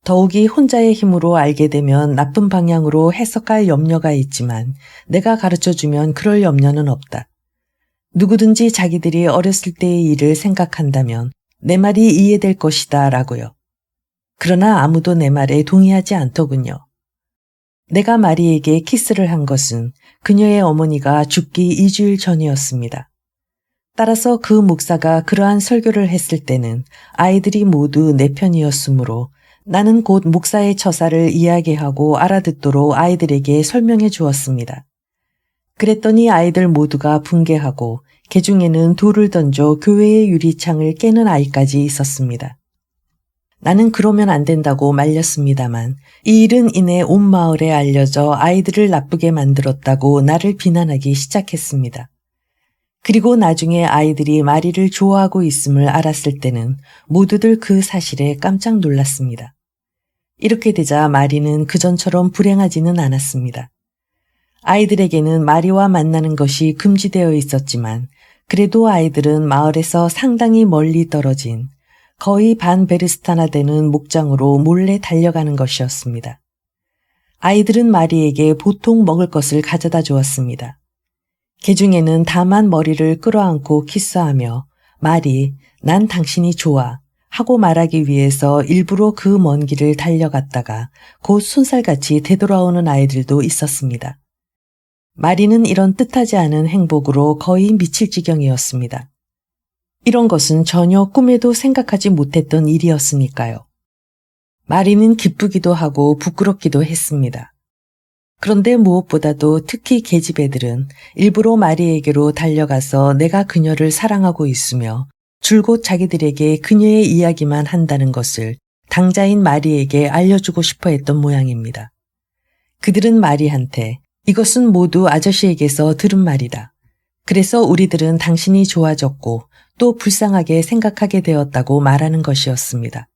[SPEAKER 1] 더욱이 혼자의 힘으로 알게 되면 나쁜 방향으로 해석할 염려가 있지만 내가 가르쳐주면 그럴 염려는 없다. 누구든지 자기들이 어렸을 때의 일을 생각한다면 내 말이 이해될 것이다 라고요. 그러나 아무도 내 말에 동의하지 않더군요. 내가 마리에게 키스를 한 것은 그녀의 어머니가 죽기 2주일 전이었습니다. 따라서 그 목사가 그러한 설교를 했을 때는 아이들이 모두 내 편이었으므로 나는 곧 목사의 처사를 이야기하고 알아듣도록 아이들에게 설명해 주었습니다. 그랬더니 아이들 모두가 붕괴하고 개중에는 돌을 던져 교회의 유리창을 깨는 아이까지 있었습니다. 나는 그러면 안 된다고 말렸습니다만 이 일은 이내 온 마을에 알려져 아이들을 나쁘게 만들었다고 나를 비난하기 시작했습니다. 그리고 나중에 아이들이 마리를 좋아하고 있음을 알았을 때는 모두들 그 사실에 깜짝 놀랐습니다. 이렇게 되자 마리는 그전처럼 불행하지는 않았습니다. 아이들에게는 마리와 만나는 것이 금지되어 있었지만 그래도 아이들은 마을에서 상당히 멀리 떨어진 거의 반 베르스타나 되는 목장으로 몰래 달려가는 것이었습니다. 아이들은 마리에게 보통 먹을 것을 가져다 주었습니다. 개 중에는 다만 머리를 끌어안고 키스하며 마리, 난 당신이 좋아 하고 말하기 위해서 일부러 그 먼 길을 달려갔다가 곧 손살같이 되돌아오는 아이들도 있었습니다. 마리는 이런 뜻하지 않은 행복으로 거의 미칠 지경이었습니다. 이런 것은 전혀 꿈에도 생각하지 못했던 일이었으니까요. 마리는 기쁘기도 하고 부끄럽기도 했습니다. 그런데 무엇보다도 특히 계집애들은 일부러 마리에게로 달려가서 내가 그녀를 사랑하고 있으며 줄곧 자기들에게 그녀의 이야기만 한다는 것을 당자인 마리에게 알려주고 싶어 했던 모양입니다. 그들은 마리한테 이것은 모두 아저씨에게서 들은 말이다. 그래서 우리들은 당신이 좋아졌고 또 불쌍하게 생각하게 되었다고 말하는 것이었습니다.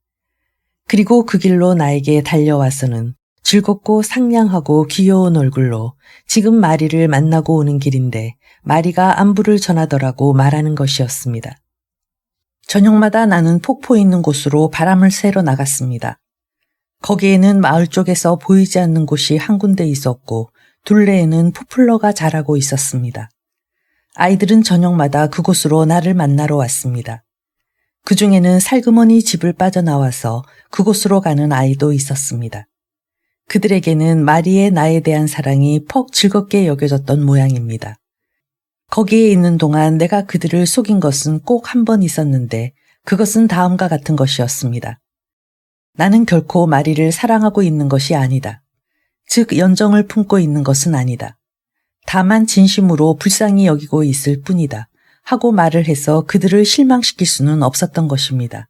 [SPEAKER 1] 그리고 그 길로 나에게 달려와서는 즐겁고 상냥하고 귀여운 얼굴로 지금 마리를 만나고 오는 길인데 마리가 안부를 전하더라고 말하는 것이었습니다. 저녁마다 나는 폭포 있는 곳으로 바람을 쐬러 나갔습니다. 거기에는 마을 쪽에서 보이지 않는 곳이 한 군데 있었고 둘레에는 포플러가 자라고 있었습니다. 아이들은 저녁마다 그곳으로 나를 만나러 왔습니다. 그 중에는 살그머니 집을 빠져나와서 그곳으로 가는 아이도 있었습니다. 그들에게는 마리의 나에 대한 사랑이 퍽 즐겁게 여겨졌던 모양입니다. 거기에 있는 동안 내가 그들을 속인 것은 꼭 한 번 있었는데 그것은 다음과 같은 것이었습니다. 나는 결코 마리를 사랑하고 있는 것이 아니다. 즉 연정을 품고 있는 것은 아니다. 다만 진심으로 불쌍히 여기고 있을 뿐이다. 하고 말을 해서 그들을 실망시킬 수는 없었던 것입니다.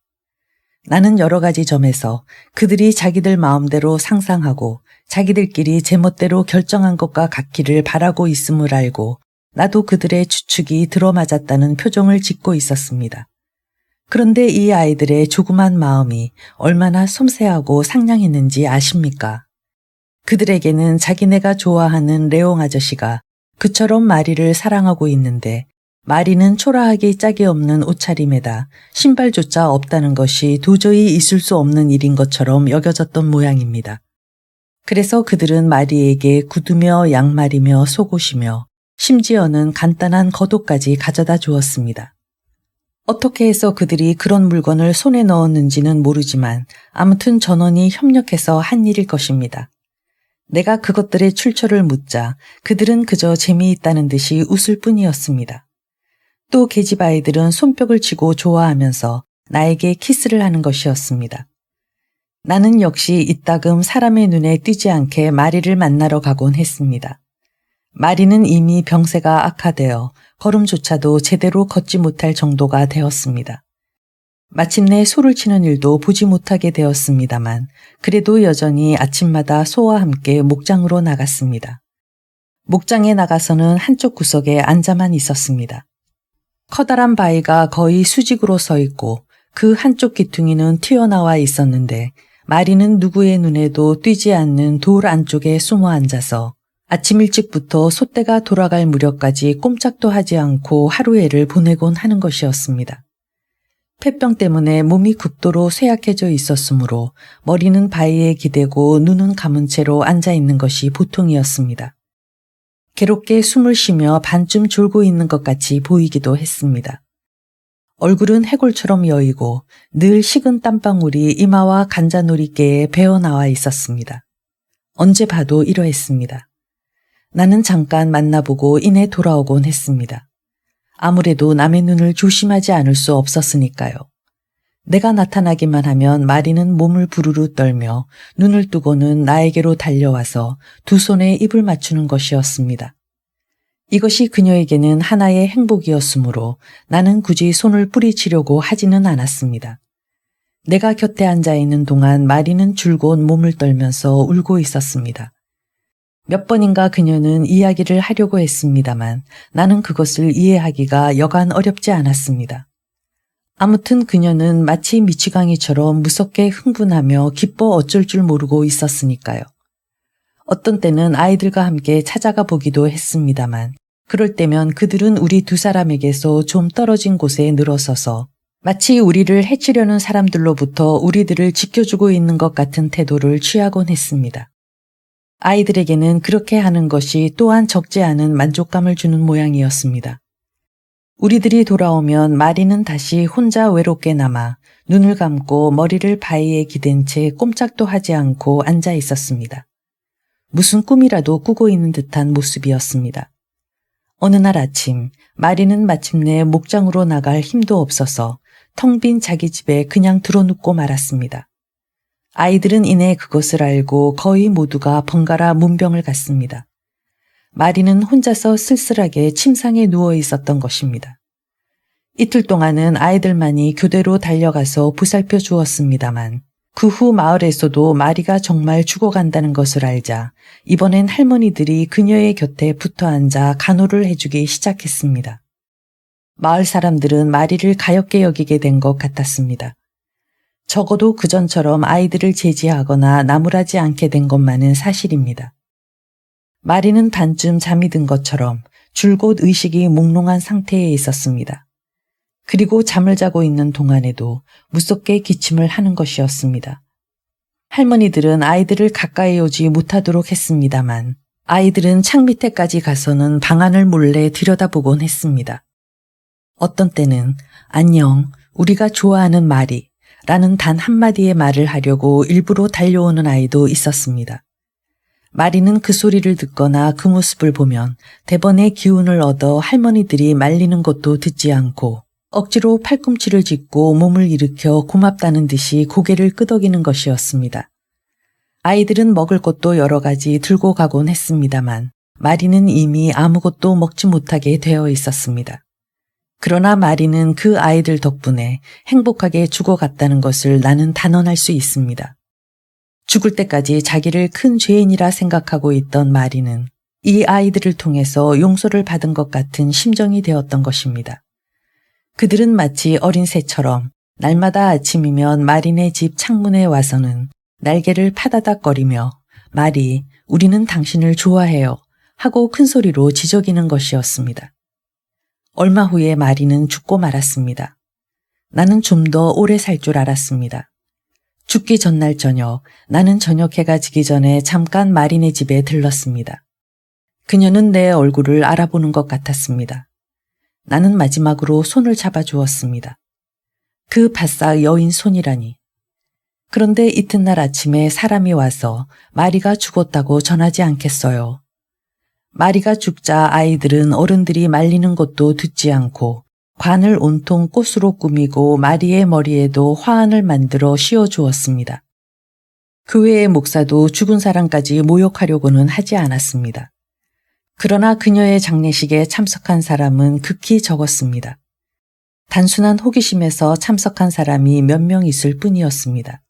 [SPEAKER 1] 나는 여러 가지 점에서 그들이 자기들 마음대로 상상하고 자기들끼리 제멋대로 결정한 것과 같기를 바라고 있음을 알고 나도 그들의 추측이 들어맞았다는 표정을 짓고 있었습니다. 그런데 이 아이들의 조그만 마음이 얼마나 섬세하고 상냥했는지 아십니까? 그들에게는 자기네가 좋아하는 레옹 아저씨가 그처럼 마리를 사랑하고 있는데 마리는 초라하기 짝이 없는 옷차림에다 신발조차 없다는 것이 도저히 있을 수 없는 일인 것처럼 여겨졌던 모양입니다. 그래서 그들은 마리에게 구두며 양말이며 속옷이며 심지어는 간단한 겉옷까지 가져다 주었습니다. 어떻게 해서 그들이 그런 물건을 손에 넣었는지는 모르지만 아무튼 전원이 협력해서 한 일일 것입니다. 내가 그것들의 출처를 묻자 그들은 그저 재미있다는 듯이 웃을 뿐이었습니다. 또 계집 아이들은 손뼉을 치고 좋아하면서 나에게 키스를 하는 것이었습니다. 나는 역시 이따금 사람의 눈에 띄지 않게 마리를 만나러 가곤 했습니다. 마리는 이미 병세가 악화되어 걸음조차도 제대로 걷지 못할 정도가 되었습니다. 마침내 소를 치는 일도 보지 못하게 되었습니다만 그래도 여전히 아침마다 소와 함께 목장으로 나갔습니다. 목장에 나가서는 한쪽 구석에 앉아만 있었습니다. 커다란 바위가 거의 수직으로 서 있고 그 한쪽 기퉁이는 튀어나와 있었는데 마리는 누구의 눈에도 띄지 않는 돌 안쪽에 숨어 앉아서 아침 일찍부터 솥대가 돌아갈 무렵까지 꼼짝도 하지 않고 하루해를 보내곤 하는 것이었습니다. 폐병 때문에 몸이 극도로 쇠약해져 있었으므로 머리는 바위에 기대고 눈은 감은 채로 앉아 있는 것이 보통이었습니다. 괴롭게 숨을 쉬며 반쯤 졸고 있는 것 같이 보이기도 했습니다. 얼굴은 해골처럼 여이고 늘 식은 땀방울이 이마와 간자놀이께에 배어나와 있었습니다. 언제 봐도 이러했습니다. 나는 잠깐 만나보고 이내 돌아오곤 했습니다. 아무래도 남의 눈을 조심하지 않을 수 없었으니까요. 내가 나타나기만 하면 마리는 몸을 부르르 떨며 눈을 뜨고는 나에게로 달려와서 두 손에 입을 맞추는 것이었습니다. 이것이 그녀에게는 하나의 행복이었으므로 나는 굳이 손을 뿌리치려고 하지는 않았습니다. 내가 곁에 앉아 있는 동안 마리는 줄곧 몸을 떨면서 울고 있었습니다. 몇 번인가 그녀는 이야기를 하려고 했습니다만 나는 그것을 이해하기가 여간 어렵지 않았습니다. 아무튼 그녀는 마치 미치광이처럼 무섭게 흥분하며 기뻐 어쩔 줄 모르고 있었으니까요. 어떤 때는 아이들과 함께 찾아가 보기도 했습니다만 그럴 때면 그들은 우리 두 사람에게서 좀 떨어진 곳에 늘어서서 마치 우리를 해치려는 사람들로부터 우리들을 지켜주고 있는 것 같은 태도를 취하곤 했습니다. 아이들에게는 그렇게 하는 것이 또한 적지 않은 만족감을 주는 모양이었습니다. 우리들이 돌아오면 마리는 다시 혼자 외롭게 남아 눈을 감고 머리를 바위에 기댄 채 꼼짝도 하지 않고 앉아 있었습니다. 무슨 꿈이라도 꾸고 있는 듯한 모습이었습니다. 어느 날 아침 마리는 마침내 목장으로 나갈 힘도 없어서 텅 빈 자기 집에 그냥 드러눕고 말았습니다. 아이들은 이내 그것을 알고 거의 모두가 번갈아 문병을 갔습니다. 마리는 혼자서 쓸쓸하게 침상에 누워 있었던 것입니다. 이틀 동안은 아이들만이 교대로 달려가서 보살펴 주었습니다만 그 후 마을에서도 마리가 정말 죽어간다는 것을 알자 이번엔 할머니들이 그녀의 곁에 붙어 앉아 간호를 해주기 시작했습니다. 마을 사람들은 마리를 가엾게 여기게 된 것 같았습니다. 적어도 그전처럼 아이들을 제지하거나 나무라지 않게 된 것만은 사실입니다. 마리는 반쯤 잠이 든 것처럼 줄곧 의식이 몽롱한 상태에 있었습니다. 그리고 잠을 자고 있는 동안에도 무섭게 기침을 하는 것이었습니다. 할머니들은 아이들을 가까이 오지 못하도록 했습니다만 아이들은 창 밑에까지 가서는 방안을 몰래 들여다보곤 했습니다. 어떤 때는 안녕, 우리가 좋아하는 마리 라는 단 한마디의 말을 하려고 일부러 달려오는 아이도 있었습니다. 마리는 그 소리를 듣거나 그 모습을 보면 대번에 기운을 얻어 할머니들이 말리는 것도 듣지 않고 억지로 팔꿈치를 짚고 몸을 일으켜 고맙다는 듯이 고개를 끄덕이는 것이었습니다. 아이들은 먹을 것도 여러 가지 들고 가곤 했습니다만 마리는 이미 아무것도 먹지 못하게 되어 있었습니다. 그러나 마리는 그 아이들 덕분에 행복하게 죽어갔다는 것을 나는 단언할 수 있습니다. 죽을 때까지 자기를 큰 죄인이라 생각하고 있던 마리는 이 아이들을 통해서 용서를 받은 것 같은 심정이 되었던 것입니다. 그들은 마치 어린 새처럼 날마다 아침이면 마리네 집 창문에 와서는 날개를 파다닥거리며 마리, 우리는 당신을 좋아해요 하고 큰 소리로 지저귀는 것이었습니다. 얼마 후에 마리는 죽고 말았습니다. 나는 좀 더 오래 살 줄 알았습니다. 죽기 전날 저녁, 나는 저녁 해가 지기 전에 잠깐 마리네 집에 들렀습니다. 그녀는 내 얼굴을 알아보는 것 같았습니다. 나는 마지막으로 손을 잡아주었습니다. 그 바싹 여인 손이라니. 그런데 이튿날 아침에 사람이 와서 마리가 죽었다고 전하지 않겠어요. 마리가 죽자 아이들은 어른들이 말리는 것도 듣지 않고 관을 온통 꽃으로 꾸미고 마리의 머리에도 화환을 만들어 씌워주었습니다. 교회의 목사도 죽은 사람까지 모욕하려고는 하지 않았습니다. 그러나 그녀의 장례식에 참석한 사람은 극히 적었습니다. 단순한 호기심에서 참석한 사람이 몇 명 있을 뿐이었습니다.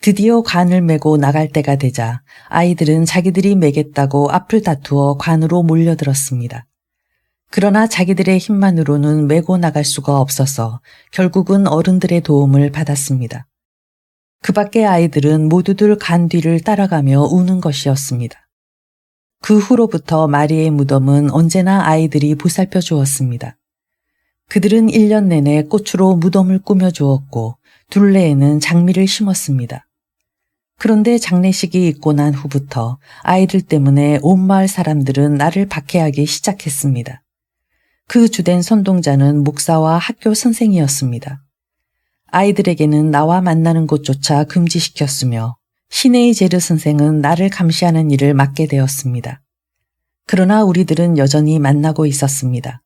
[SPEAKER 1] 드디어 관을 메고 나갈 때가 되자 아이들은 자기들이 메겠다고 앞을 다투어 관으로 몰려들었습니다. 그러나 자기들의 힘만으로는 메고 나갈 수가 없어서 결국은 어른들의 도움을 받았습니다. 그 밖의 아이들은 모두들 관 뒤를 따라가며 우는 것이었습니다. 그 후로부터 마리의 무덤은 언제나 아이들이 보살펴 주었습니다. 그들은 1년 내내 꽃으로 무덤을 꾸며주었고 둘레에는 장미를 심었습니다. 그런데 장례식이 있고 난 후부터 아이들 때문에 온 마을 사람들은 나를 박해하기 시작했습니다. 그 주된 선동자는 목사와 학교 선생이었습니다. 아이들에게는 나와 만나는 곳조차 금지시켰으며 시네이 제르 선생은 나를 감시하는 일을 맡게 되었습니다. 그러나 우리들은 여전히 만나고 있었습니다.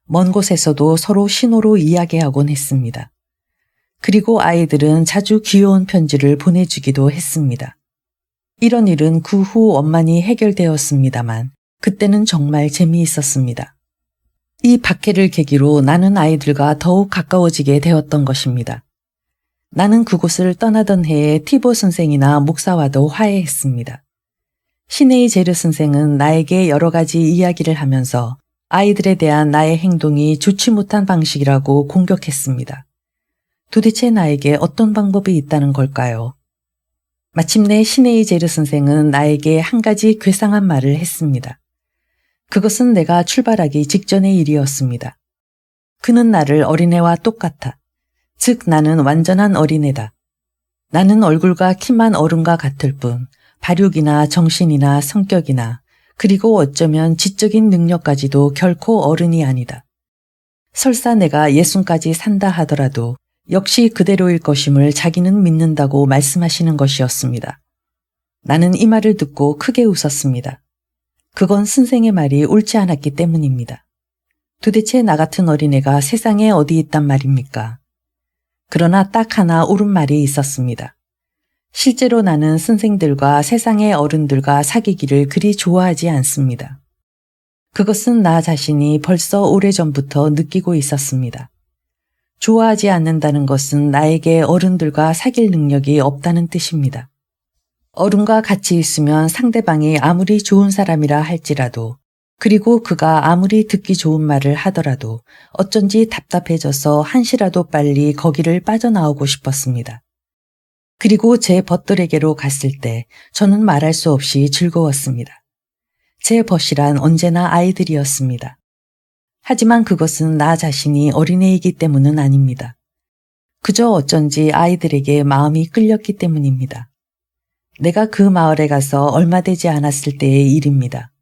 [SPEAKER 1] 먼 곳에서도 서로 신호로 이야기하곤 했습니다. 그리고 아이들은 자주 귀여운 편지를 보내주기도 했습니다. 이런 일은 그 후 원만히 해결되었습니다만 그때는 정말 재미있었습니다. 이 박해를 계기로 나는 아이들과 더욱 가까워지게 되었던 것입니다. 나는 그곳을 떠나던 해에 티보 선생이나 목사와도 화해했습니다. 시네이 제르 선생은 나에게 여러 가지 이야기를 하면서 아이들에 대한 나의 행동이 좋지 못한 방식이라고 공격했습니다. 도대체 나에게 어떤 방법이 있다는 걸까요? 마침내 시네이제르 선생은 나에게 한 가지 괴상한 말을 했습니다. 그것은 내가 출발하기 직전의 일이었습니다. 그는 나를 어린애와 똑같아. 즉 나는 완전한 어린애다. 나는 얼굴과 키만 어른과 같을 뿐 발육이나 정신이나 성격이나 그리고 어쩌면 지적인 능력까지도 결코 어른이 아니다. 설사 내가 60까지 산다 하더라도 역시 그대로일 것임을 자기는 믿는다고 말씀하시는 것이었습니다. 나는 이 말을 듣고 크게 웃었습니다. 그건 선생의 말이 옳지 않았기 때문입니다. 도대체 나 같은 어린애가 세상에 어디 있단 말입니까? 그러나 딱 하나 옳은 말이 있었습니다. 실제로 나는 선생들과 세상의 어른들과 사귀기를 그리 좋아하지 않습니다. 그것은 나 자신이 벌써 오래전부터 느끼고 있었습니다. 좋아하지 않는다는 것은 나에게 어른들과 사귈 능력이 없다는 뜻입니다. 어른과 같이 있으면 상대방이 아무리 좋은 사람이라 할지라도 그리고 그가 아무리 듣기 좋은 말을 하더라도 어쩐지 답답해져서 한시라도 빨리 거기를 빠져나오고 싶었습니다. 그리고 제 벗들에게로 갔을 때 저는 말할 수 없이 즐거웠습니다. 제 벗이란 언제나 아이들이었습니다. 하지만 그것은 나 자신이 어린애이기 때문은 아닙니다. 그저 어쩐지 아이들에게 마음이 끌렸기 때문입니다. 내가 그 마을에 가서 얼마 되지 않았을 때의 일입니다.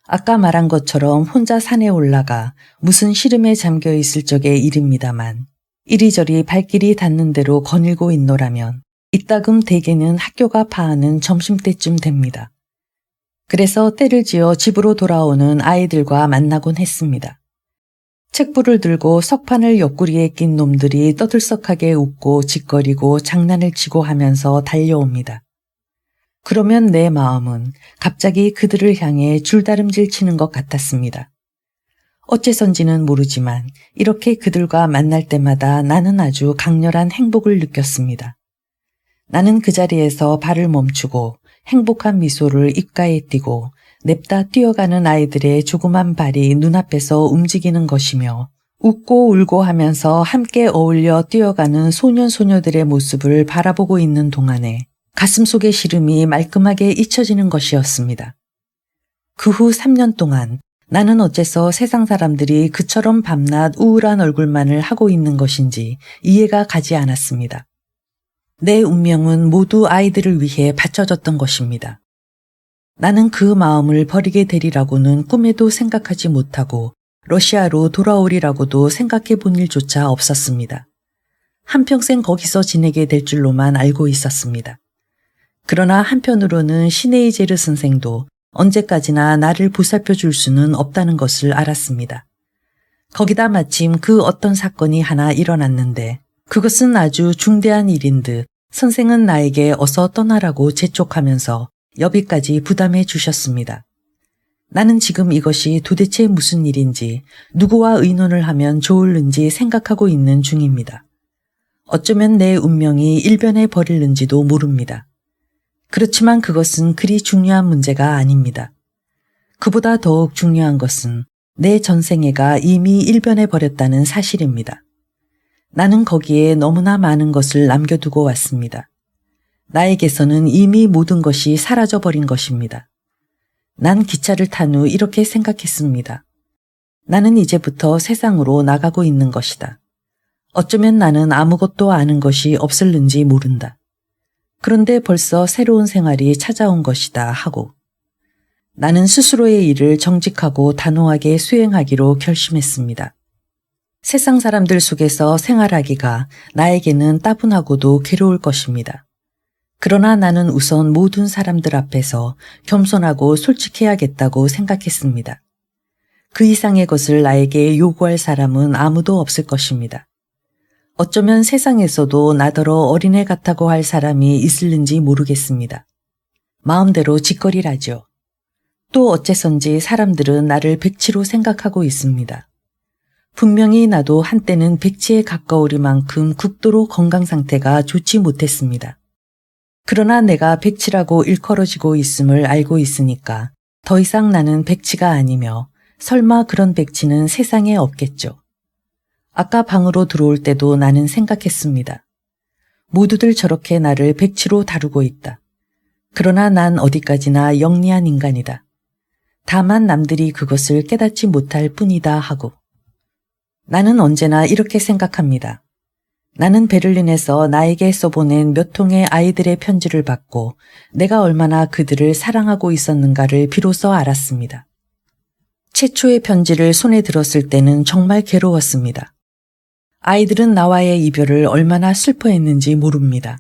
[SPEAKER 1] 아까 말한 것처럼 혼자 산에 올라가 무슨 시름에 잠겨 있을 적의 일입니다만 이리저리 발길이 닿는 대로 거닐고 있노라면 이따금 대개는 학교가 파하는 점심때쯤 됩니다. 그래서 때를 지어 집으로 돌아오는 아이들과 만나곤 했습니다. 책불을 들고 석판을 옆구리에 낀 놈들이 떠들썩하게 웃고 짓거리고 장난을 치고 하면서 달려옵니다. 그러면 내 마음은 갑자기 그들을 향해 줄다름질 치는 것 같았습니다. 어째선지는 모르지만 이렇게 그들과 만날 때마다 나는 아주 강렬한 행복을 느꼈습니다. 나는 그 자리에서 발을 멈추고 행복한 미소를 입가에 띠고 냅다 뛰어가는 아이들의 조그만 발이 눈앞에서 움직이는 것이며 웃고 울고 하면서 함께 어울려 뛰어가는 소년 소녀들의 모습을 바라보고 있는 동안에 가슴속의 시름이 말끔하게 잊혀지는 것이었습니다. 그 후 3년 동안 나는 어째서 세상 사람들이 그처럼 밤낮 우울한 얼굴만을 하고 있는 것인지 이해가 가지 않았습니다. 내 운명은 모두 아이들을 위해 바쳐졌던 것입니다. 나는 그 마음을 버리게 되리라고는 꿈에도 생각하지 못하고 러시아로 돌아오리라고도 생각해 본 일조차 없었습니다. 한평생 거기서 지내게 될 줄로만 알고 있었습니다. 그러나 한편으로는 시네이제르 선생도 언제까지나 나를 보살펴 줄 수는 없다는 것을 알았습니다. 거기다 마침 그 어떤 사건이 하나 일어났는데 그것은 아주 중대한 일인 듯 선생은 나에게 어서 떠나라고 재촉하면서 여비까지 부담해 주셨습니다. 나는 지금 이것이 도대체 무슨 일인지 누구와 의논을 하면 좋을는지 생각하고 있는 중입니다. 어쩌면 내 운명이 일변해 버릴는지도 모릅니다. 그렇지만 그것은 그리 중요한 문제가 아닙니다. 그보다 더욱 중요한 것은 내 전생애가 이미 일변해 버렸다는 사실입니다. 나는 거기에 너무나 많은 것을 남겨두고 왔습니다. 나에게서는 이미 모든 것이 사라져버린 것입니다. 난 기차를 탄 후 이렇게 생각했습니다. 나는 이제부터 세상으로 나가고 있는 것이다. 어쩌면 나는 아무것도 아는 것이 없을는지 모른다. 그런데 벌써 새로운 생활이 찾아온 것이다 하고 나는 스스로의 일을 정직하고 단호하게 수행하기로 결심했습니다. 세상 사람들 속에서 생활하기가 나에게는 따분하고도 괴로울 것입니다. 그러나 나는 우선 모든 사람들 앞에서 겸손하고 솔직해야겠다고 생각했습니다. 그 이상의 것을 나에게 요구할 사람은 아무도 없을 것입니다. 어쩌면 세상에서도 나더러 어린애 같다고 할 사람이 있을는지 모르겠습니다. 마음대로 짓거리라죠. 또 어째선지 사람들은 나를 백치로 생각하고 있습니다. 분명히 나도 한때는 백치에 가까우리만큼 극도로 건강 상태가 좋지 못했습니다. 그러나 내가 백치라고 일컬어지고 있음을 알고 있으니까 더 이상 나는 백치가 아니며 설마 그런 백치는 세상에 없겠죠. 아까 방으로 들어올 때도 나는 생각했습니다. 모두들 저렇게 나를 백치로 다루고 있다. 그러나 난 어디까지나 영리한 인간이다. 다만 남들이 그것을 깨닫지 못할 뿐이다 하고. 나는 언제나 이렇게 생각합니다. 나는 베를린에서 나에게 써보낸 몇 통의 아이들의 편지를 받고 내가 얼마나 그들을 사랑하고 있었는가를 비로소 알았습니다. 최초의 편지를 손에 들었을 때는 정말 괴로웠습니다. 아이들은 나와의 이별을 얼마나 슬퍼했는지 모릅니다.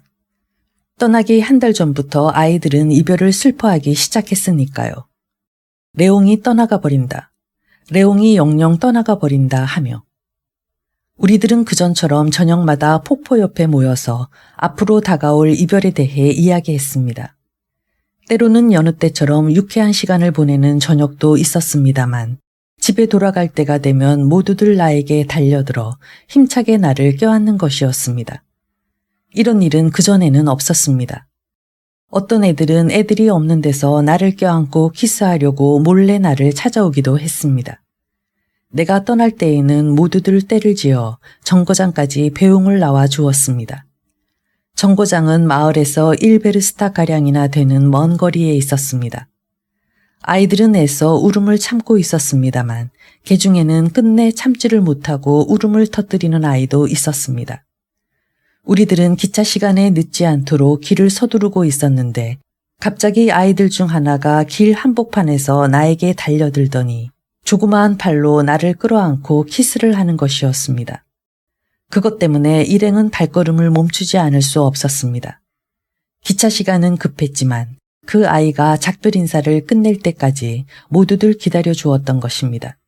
[SPEAKER 1] 떠나기 한 달 전부터 아이들은 이별을 슬퍼하기 시작했으니까요. 레옹이 떠나가 버린다. 레옹이 영영 떠나가 버린다 하며. 우리들은 그전처럼 저녁마다 폭포 옆에 모여서 앞으로 다가올 이별에 대해 이야기했습니다. 때로는 여느 때처럼 유쾌한 시간을 보내는 저녁도 있었습니다만 집에 돌아갈 때가 되면 모두들 나에게 달려들어 힘차게 나를 껴안는 것이었습니다. 이런 일은 그전에는 없었습니다. 어떤 애들은 애들이 없는 데서 나를 껴안고 키스하려고 몰래 나를 찾아오기도 했습니다. 내가 떠날 때에는 모두들 떼를 지어 정거장까지 배웅을 나와 주었습니다. 정거장은 마을에서 1베르스타가량이나 되는 먼 거리에 있었습니다. 아이들은 애써 울음을 참고 있었습니다만 개중에는 끝내 참지를 못하고 울음을 터뜨리는 아이도 있었습니다. 우리들은 기차 시간에 늦지 않도록 길을 서두르고 있었는데 갑자기 아이들 중 하나가 길 한복판에서 나에게 달려들더니 조그마한 팔로 나를 끌어안고 키스를 하는 것이었습니다. 그것 때문에 일행은 발걸음을 멈추지 않을 수 없었습니다. 기차 시간은 급했지만 그 아이가 작별 인사를 끝낼 때까지 모두들 기다려 주었던 것입니다.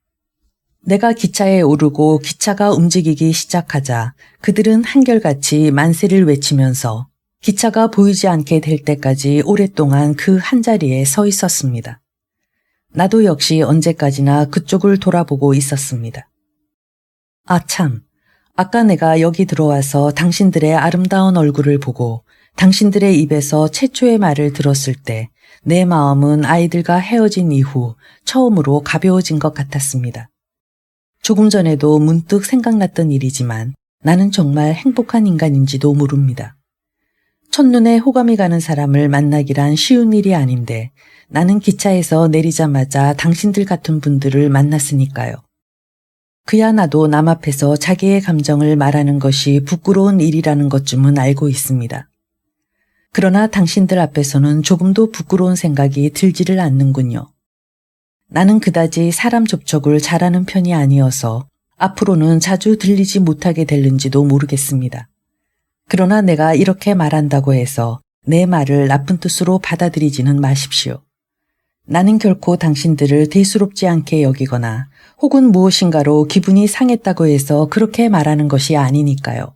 [SPEAKER 1] 내가 기차에 오르고 기차가 움직이기 시작하자 그들은 한결같이 만세를 외치면서 기차가 보이지 않게 될 때까지 오랫동안 그 한자리에 서 있었습니다. 나도 역시 언제까지나 그쪽을 돌아보고 있었습니다. 아 참, 아까 내가 여기 들어와서 당신들의 아름다운 얼굴을 보고 당신들의 입에서 최초의 말을 들었을 때 내 마음은 아이들과 헤어진 이후 처음으로 가벼워진 것 같았습니다. 조금 전에도 문득 생각났던 일이지만 나는 정말 행복한 인간인지도 모릅니다. 첫눈에 호감이 가는 사람을 만나기란 쉬운 일이 아닌데 나는 기차에서 내리자마자 당신들 같은 분들을 만났으니까요. 그야 나도 남 앞에서 자기의 감정을 말하는 것이 부끄러운 일이라는 것쯤은 알고 있습니다. 그러나 당신들 앞에서는 조금도 부끄러운 생각이 들지를 않는군요. 나는 그다지 사람 접촉을 잘하는 편이 아니어서 앞으로는 자주 들리지 못하게 될는지도 모르겠습니다. 그러나 내가 이렇게 말한다고 해서 내 말을 나쁜 뜻으로 받아들이지는 마십시오. 나는 결코 당신들을 대수롭지 않게 여기거나 혹은 무엇인가로 기분이 상했다고 해서 그렇게 말하는 것이 아니니까요.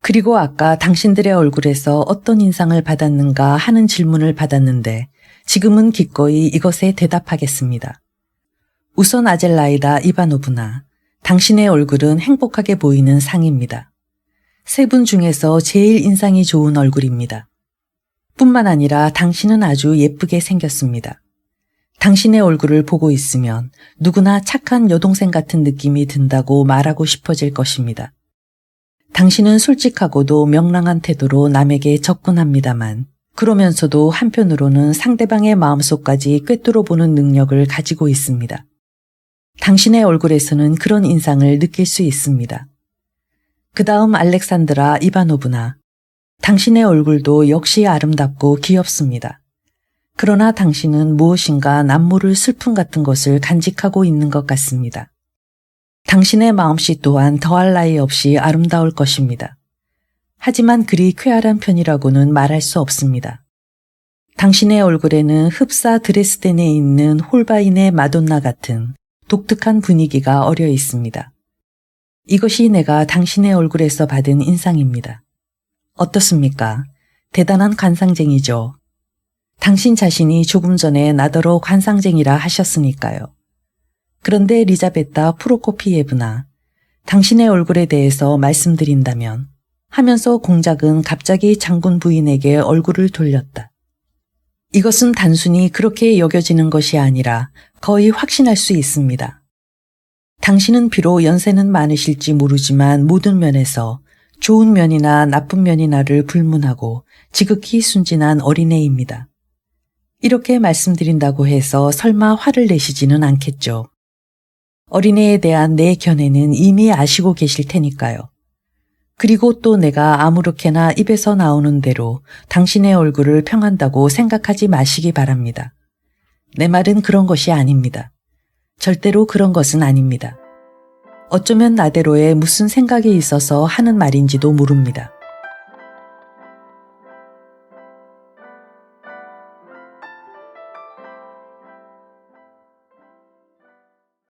[SPEAKER 1] 그리고 아까 당신들의 얼굴에서 어떤 인상을 받았는가 하는 질문을 받았는데 지금은 기꺼이 이것에 대답하겠습니다. 우선 아젤라이다 이바노브나, 당신의 얼굴은 행복하게 보이는 상입니다. 세 분 중에서 제일 인상이 좋은 얼굴입니다. 뿐만 아니라 당신은 아주 예쁘게 생겼습니다. 당신의 얼굴을 보고 있으면 누구나 착한 여동생 같은 느낌이 든다고 말하고 싶어질 것입니다. 당신은 솔직하고도 명랑한 태도로 남에게 접근합니다만 그러면서도 한편으로는 상대방의 마음속까지 꿰뚫어 보는 능력을 가지고 있습니다. 당신의 얼굴에서는 그런 인상을 느낄 수 있습니다. 그 다음 알렉산드라 이바노브나, 당신의 얼굴도 역시 아름답고 귀엽습니다. 그러나 당신은 무엇인가 남모를 슬픔 같은 것을 간직하고 있는 것 같습니다. 당신의 마음씨 또한 더할 나위 없이 아름다울 것입니다. 하지만 그리 쾌활한 편이라고는 말할 수 없습니다. 당신의 얼굴에는 흡사 드레스덴에 있는 홀바인의 마돈나 같은 독특한 분위기가 어려 있습니다. 이것이 내가 당신의 얼굴에서 받은 인상입니다. 어떻습니까? 대단한 관상쟁이죠. 당신 자신이 조금 전에 나더러 관상쟁이라 하셨으니까요. 그런데 리자베타 프로코피예브나, 당신의 얼굴에 대해서 말씀드린다면 하면서 공작은 갑자기 장군 부인에게 얼굴을 돌렸다. 이것은 단순히 그렇게 여겨지는 것이 아니라 거의 확신할 수 있습니다. 당신은 비록 연세는 많으실지 모르지만 모든 면에서 좋은 면이나 나쁜 면이나를 불문하고 지극히 순진한 어린애입니다. 이렇게 말씀드린다고 해서 설마 화를 내시지는 않겠죠. 어린애에 대한 내 견해는 이미 아시고 계실 테니까요. 그리고 또 내가 아무렇게나 입에서 나오는 대로 당신의 얼굴을 평한다고 생각하지 마시기 바랍니다. 내 말은 그런 것이 아닙니다. 절대로 그런 것은 아닙니다. 어쩌면 나대로의 무슨 생각이 있어서 하는 말인지도 모릅니다.